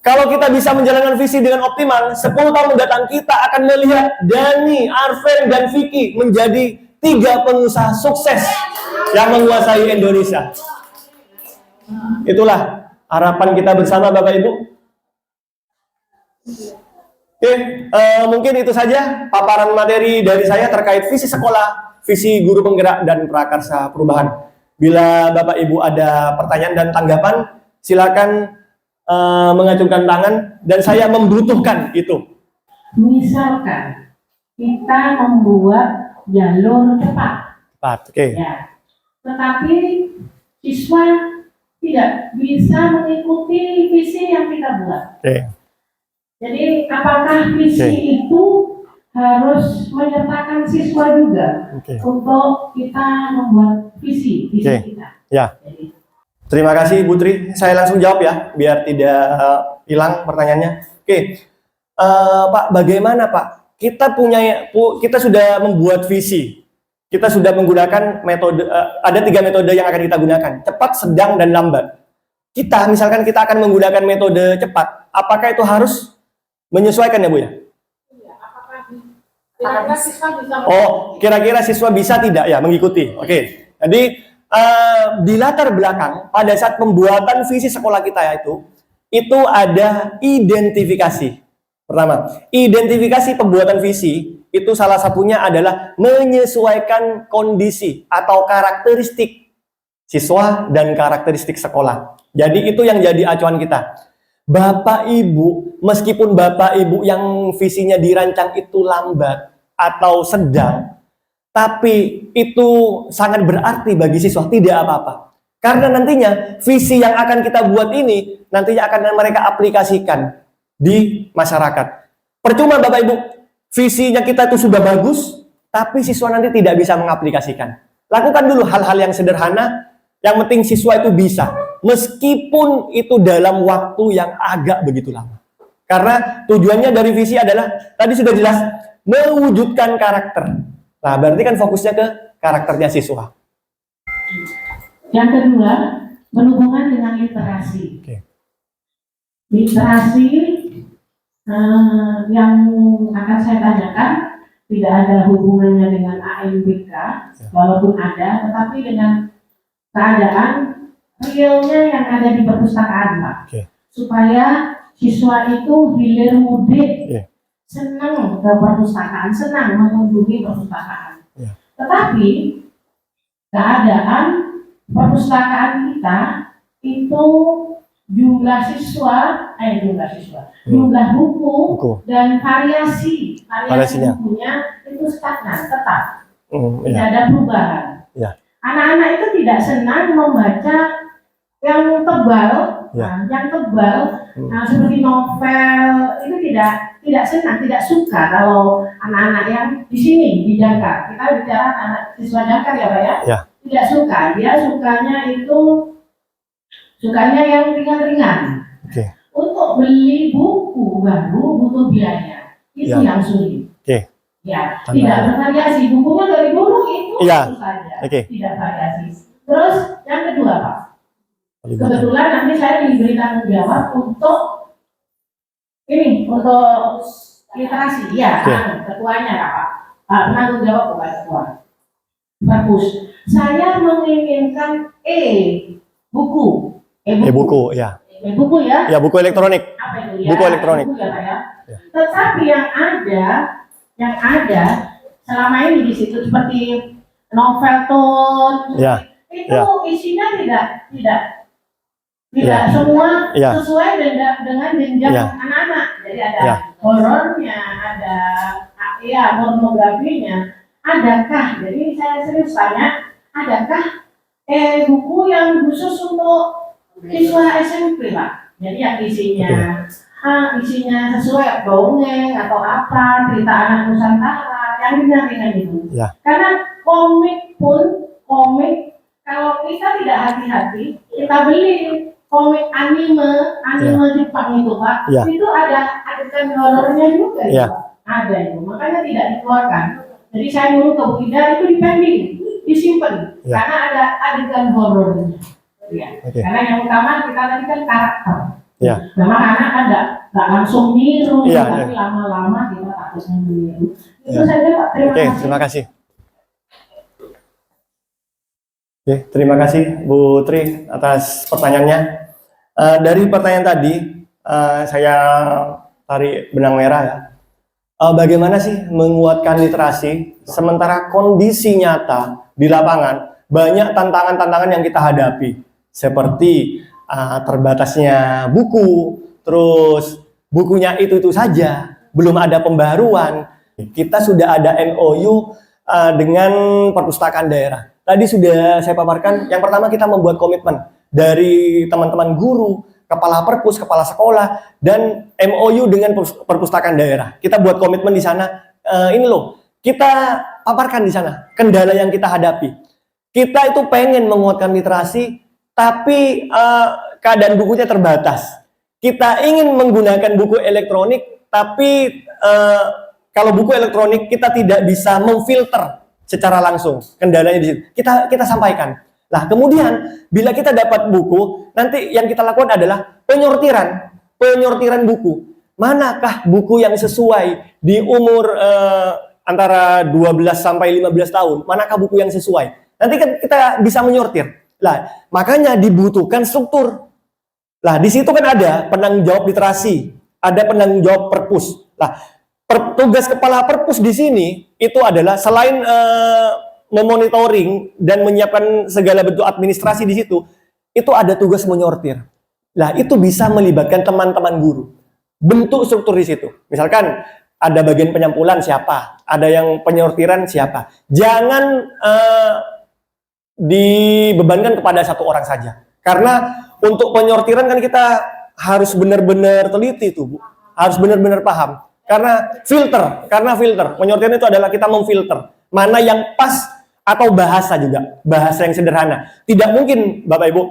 Kalau kita bisa menjalankan visi dengan optimal, 10 tahun mendatang kita akan melihat Dani, Arven, dan Vicky menjadi 3 pengusaha sukses yang menguasai Indonesia. Itulah harapan kita bersama Bapak Ibu. Oke, mungkin itu saja paparan materi dari saya terkait visi sekolah, visi guru penggerak, dan Prakarsa Perubahan. Bila Bapak Ibu ada pertanyaan dan tanggapan, silakan mengacungkan tangan dan saya membutuhkan itu. Misalkan kita membuat jalur cepat, Oke. ya, tetapi siswa tidak bisa mengikuti visi yang kita buat. Oke. Jadi apakah visi Oke. itu harus menyertakan siswa juga Oke. untuk kita membuat visi Oke. kita. Ya. Jadi, Terima kasih Bu Tri. Saya langsung jawab ya, biar tidak hilang pertanyaannya. Oke, Pak, bagaimana Pak? Kita sudah membuat visi. Kita sudah menggunakan metode. Ada 3 metode yang akan kita gunakan: cepat, sedang, dan lambat. Misalkan kita akan menggunakan metode cepat. Apakah itu harus menyesuaikan ya Bu ya? kira-kira siswa bisa Oh, kira-kira siswa bisa tidak ya mengikuti? Oke. Jadi di latar belakang pada saat pembuatan visi sekolah kita itu ada identifikasi. Pertama, identifikasi pembuatan visi itu salah satunya adalah menyesuaikan kondisi atau karakteristik siswa dan karakteristik sekolah. Jadi itu yang jadi acuan kita. Bapak Ibu, meskipun Bapak Ibu yang visinya dirancang itu lambat atau sedang, tapi itu sangat berarti bagi siswa, tidak apa-apa. Karena nantinya visi yang akan kita buat ini nantinya akan mereka aplikasikan di masyarakat. Percuma Bapak Ibu, visinya kita itu sudah bagus, tapi siswa nanti tidak bisa mengaplikasikan. Lakukan dulu hal-hal yang sederhana, yang penting siswa itu bisa. Meskipun itu dalam waktu yang agak begitu lama. Karena tujuannya dari visi adalah, tadi sudah jelas, mewujudkan karakter. Nah, berarti kan fokusnya ke karakternya siswa. Yang kedua, berhubungan dengan literasi. Oke. Literasi yang akan saya tanyakan tidak ada hubungannya dengan AMBK, walaupun ada, tetapi dengan keadaan realnya yang ada di perpustakaan, Pak. Oke. Supaya siswa itu hilir mudik, Iya. senang ke perpustakaan, senang mengunjungi perpustakaan. Iya. Tetapi keadaan perpustakaan kita itu jumlah buku dan variasi bukunya itu stagnan, tetap. Tidak ada perubahan. Ya. Anak-anak itu tidak senang membaca yang tebal, Ya. yang tebal seperti novel itu tidak senang, tidak suka kalau anak-anak yang di sini di Jakar. Kita bicara anak siswa Jakar ya Pak ya. Ya. Tidak suka, dia sukanya yang ringan-ringan. Oke. Untuk beli buku baru butuh biaya, itu Ya. yang sulit. Oke. Ya, Tantangan. tidak bervariasi. Bukunya dari dulu itu Ya. saja, Oke. tidak variasi. Terus yang kedua Pak, Pelibatan. kebetulan nanti saya diberi tanggung jawab untuk literasi. Ya, Oke. ketuanya Pak. Penanggung jawab kepada ketua. Bagus. Saya menginginkan buku. Buku, ya. Buku ya. Ya, buku elektronik. Apa itu ya? Buku elektronik. Buku ya, Pak, ya. Ya. Tetapi yang ada selama ini di situ seperti novel tone, Ya. itu Ya. isinya tidak Ya. semua Ya. sesuai dengan jenjang Ya. anak-anak. Jadi ada Ya. horornya, ada pornografinya. Adakah? Jadi saya serius tanya, adakah buku yang khusus untuk siswa SMP, Pak? Jadi yang isinya sesuai dongeng atau apa, cerita anak Nusantara, yang ringan-ringan itu. Ya. Karena komik kalau kita tidak hati-hati, kita beli komik anime Jepang itu Pak, Ya. itu ada adegan horornya juga Ya. Pak. Ada itu, makanya tidak dikeluarkan. Jadi saya nyuruh ke Bu Ida itu dipending, disimpan, Ya. karena ada adegan horornya. Ya. Oke. Karena yang utama kita tadi kan karakter. Ya. Memang anak kan nggak langsung niru, Iya, tapi lama-lama kita takutnya niru. Itu Ya. saja Pak. Terima Oke, kasih. terima kasih. Oke, terima kasih Bu Tri atas pertanyaannya. Dari pertanyaan tadi, saya tarik benang merah ya. Bagaimana sih menguatkan literasi sementara kondisi nyata di lapangan banyak tantangan-tantangan yang kita hadapi, seperti terbatasnya buku, terus bukunya itu saja, belum ada pembaruan. Kita sudah ada MOU dengan perpustakaan daerah. Tadi sudah saya paparkan, yang pertama kita membuat komitmen dari teman-teman guru, kepala perpus, kepala sekolah, dan MOU dengan perpustakaan daerah. Kita buat komitmen di sana, ini loh, kita paparkan di sana kendala yang kita hadapi. Kita itu pengen menguatkan literasi, tapi keadaan bukunya terbatas. Kita ingin menggunakan buku elektronik, tapi kalau buku elektronik kita tidak bisa memfilter secara langsung. Kendalanya di situ. Kita sampaikan. Nah, kemudian bila kita dapat buku, nanti yang kita lakukan adalah penyortiran buku. Manakah buku yang sesuai di umur antara 12 sampai 15 tahun? Manakah buku yang sesuai? Nanti kan kita bisa menyortir. Lah, makanya dibutuhkan struktur. Lah, di situ kan ada penanggung jawab literasi, ada penanggung jawab perpus. Lah, tugas kepala perpus di sini itu adalah selain memonitoring dan menyiapkan segala bentuk administrasi di situ, itu ada tugas menyortir. Lah, itu bisa melibatkan teman-teman guru. Bentuk struktur di situ. Misalkan ada bagian penyampulan siapa, ada yang penyortiran siapa. Jangan dibebankan kepada satu orang saja. Karena untuk penyortiran kan kita harus benar-benar teliti tuh, Bu. Harus benar-benar paham. Karena filter. Penyortiran itu adalah kita memfilter mana yang pas atau bahasa juga, bahasa yang sederhana. Tidak mungkin Bapak Ibu,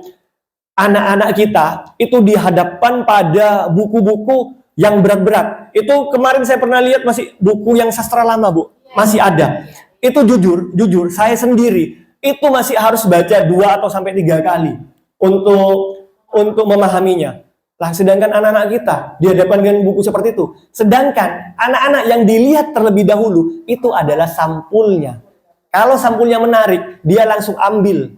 anak-anak kita itu dihadapkan pada buku-buku yang berat-berat. Itu kemarin saya pernah lihat masih buku yang sastra lama, Bu. Masih ada. Itu jujur saya sendiri itu masih harus baca 2 atau sampai 3 kali untuk memahaminya. Lah, sedangkan anak-anak kita dihadapkan dengan buku seperti itu. Sedangkan anak-anak yang dilihat terlebih dahulu itu adalah sampulnya. Kalau sampulnya menarik, dia langsung ambil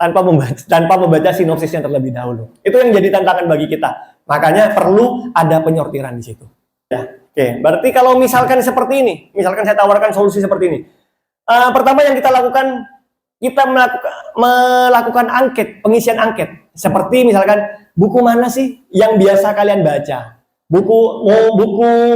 tanpa membaca sinopsisnya terlebih dahulu. Itu yang jadi tantangan bagi kita. Makanya perlu ada penyortiran di situ. Ya, oke. Berarti kalau misalkan seperti ini, misalkan saya tawarkan solusi seperti ini. Pertama yang kita lakukan, kita melakukan angket, pengisian angket. Seperti misalkan, buku mana sih yang biasa kalian baca? Buku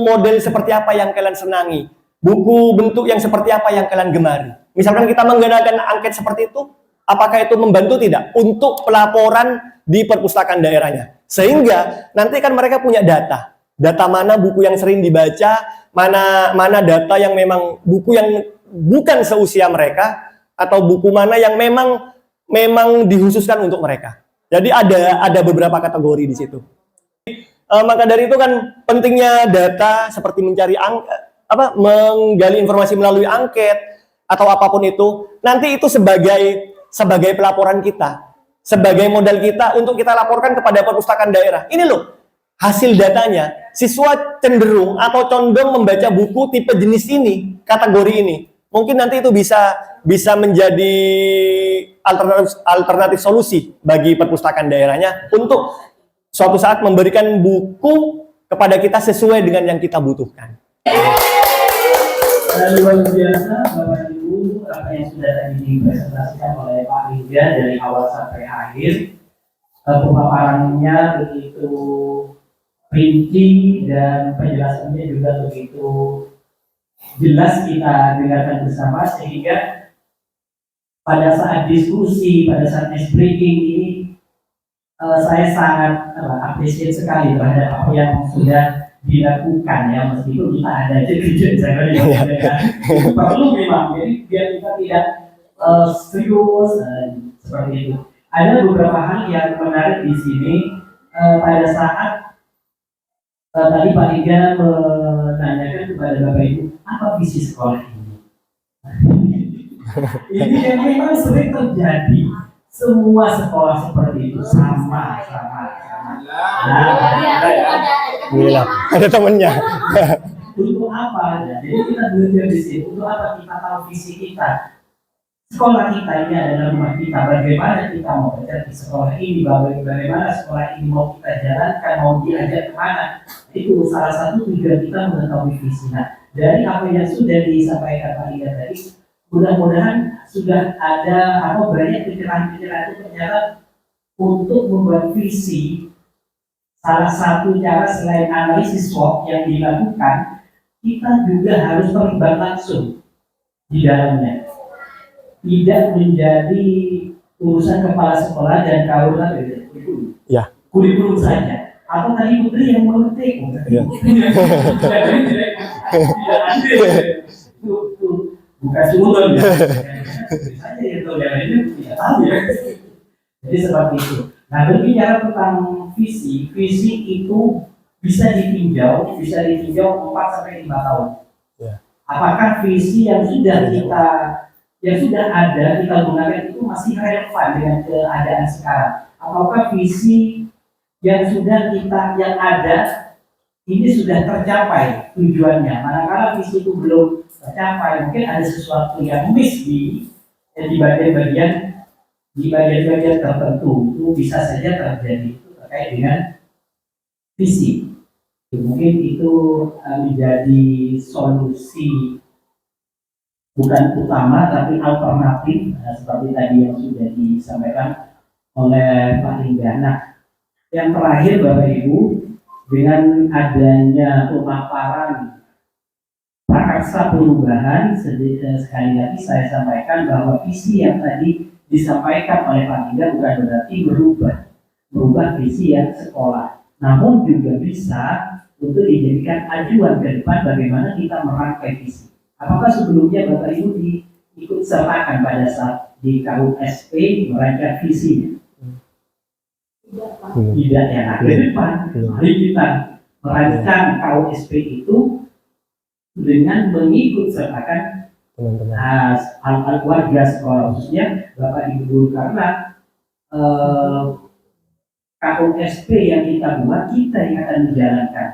model seperti apa yang kalian senangi? Buku bentuk yang seperti apa yang kalian gemari? Misalkan kita menggunakan angket seperti itu, apakah itu membantu tidak untuk pelaporan di perpustakaan daerahnya? Sehingga nanti kan mereka punya data. Data mana buku yang sering dibaca, mana data yang memang buku yang bukan seusia mereka, atau buku mana yang memang dikhususkan untuk mereka. Jadi ada beberapa kategori di situ. Maka dari itu kan pentingnya data seperti mencari menggali informasi melalui angket atau apapun itu. Nanti itu sebagai pelaporan kita, sebagai modal kita untuk kita laporkan kepada perpustakaan daerah. Ini loh hasil datanya. Siswa cenderung atau condong membaca buku tipe jenis ini, kategori ini. Mungkin nanti itu bisa menjadi alternatif solusi bagi perpustakaan daerahnya untuk suatu saat memberikan buku kepada kita sesuai dengan yang kita butuhkan. Luar biasa Bapak Ibu, apa yang sudah tadi dipresentasikan oleh Pak Ridha dari awal sampai akhir. Pemaparannya begitu rinci dan penjelasannya juga begitu jelas kita dengarkan bersama, sehingga pada saat diskusi, pada saat ice breaking ini saya sangat apresiasi sekali terhadap apa yang sudah dilakukan ya, meskipun kita ada jeda-jeda yang perlu memang, jadi biar kita tidak serius seperti itu. Ada beberapa hal yang menarik di sini pada saat tadi Pak Ridha menanyakan kepada Bapak Ibu, apa visi sekolah ini? Ini yang memang sering terjadi. Semua sekolah seperti itu sama. Ada temennya. Untuk apa? Jadi kita belajar di sini. Untuk apa kita tahu visi kita? Sekolah kita ini adalah rumah kita. Bagaimana kita mau belajar di sekolah ini? Bagaimana sekolah ini mau kita jalankan? Mau diajak kemana? Itu salah satu tujuan kita mengetahui visi. Nah, dari apa yang sudah disampaikan Pak Ridha tadi, mudah-mudahan sudah ada banyak pikiran-pikiran itu ternyata untuk membuat visi. Salah satu cara selain analisis SWOT yang dilakukan, kita juga harus terlibat langsung di dalamnya. Tidak menjadi urusan kepala sekolah dan kaulah kurikulum saja. Atau tadi Putri yang memetik. Iya. Itu bukan sumber ya. Saja itu yang lainnya tidak tahu ya. Jadi seperti itu. Nah, berbicara tentang visi itu bisa ditinjau 4 sampai 5 tahun. Ya. Apakah visi yang sudah ada kita gunakan itu masih relevan dengan keadaan sekarang? Ataukah visi yang ada ini sudah tercapai tujuannya? Manakala visi itu belum tercapai, mungkin ada sesuatu yang miss di bagian-bagian tertentu. Itu bisa saja terjadi, itu terkait dengan visi. Mungkin itu menjadi solusi bukan utama tapi alternatif, seperti tadi yang sudah disampaikan oleh Pak Lingga. Nah, yang terakhir Bapak Ibu, dengan adanya pemaparan prakarsa perubahan, sekali lagi saya sampaikan bahwa visi yang tadi disampaikan oleh Pak Lingga bukan berarti merubah visi yang sekolah, namun juga bisa untuk dijadikan acuan ke depan bagaimana kita merangkai visi. Apakah sebelumnya Bapak Ibu diikut sertakan pada saat di KUSP merancang visinya? Tidak ya. Nah, ke depan mari kita merancang KUSP itu dengan mengikut sertakan teman-teman warga sekolah, khususnya Bapak Ibu guru, karena KUSP yang kita buat kita yang akan menjalankan.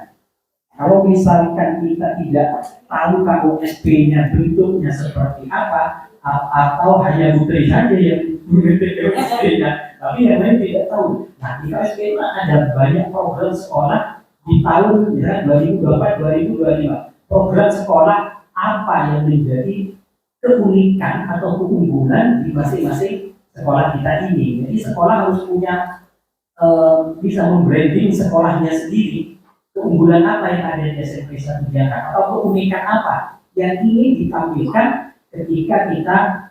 Kalau misalkan kita tidak tahu KUSP-nya bentuknya seperti apa, atau hanya Putri saja yang mengikuti KUSP-nya, tapi yang lain tidak tahu. Nah, di KUSP itu ada banyak program sekolah di tahun 2024-2025. Program sekolah apa yang menjadi keunikan atau keunggulan di masing-masing sekolah kita ini. Jadi sekolah harus punya bisa membranding sekolahnya sendiri. Keunggulan apa yang ada di SMP 1 Jakarta atau keunikan apa yang ingin ditampilkan ketika kita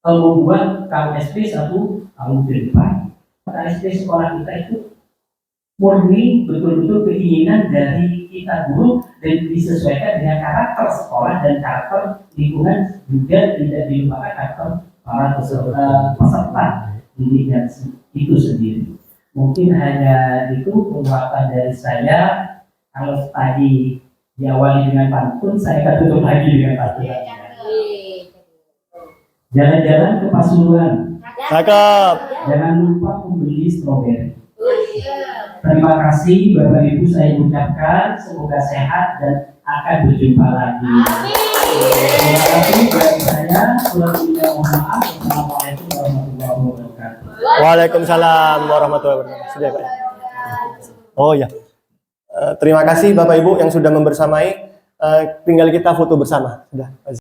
membuat KUSP 1 tahun ke depan. KUSP sekolah kita itu murni betul-betul keinginan dari kita guru dan disesuaikan dengan karakter sekolah dan karakter lingkungan, juga tidak dilupakan karakter para peserta didik dan itu sendiri. Mungkin hanya itu penguatan dari saya. Kalau tadi diawali dengan pantun, saya akan tutup lagi dengan pantun. Jalan-jalan ke Pasuruan. Cakep. Jangan lupa membeli stroberi. Terima kasih Bapak Ibu, saya ucapkan semoga sehat dan akan berjumpa lagi. Terima kasih dari saya. Mohon maaf. Assalamualaikum warahmatullahi wabarakatuh. Waalaikumsalam warahmatullahi wabarakatuh. Sudah, Pak. Oh ya. Terima kasih Bapak Ibu yang sudah membersamai. Tinggal kita foto bersama. Sudah.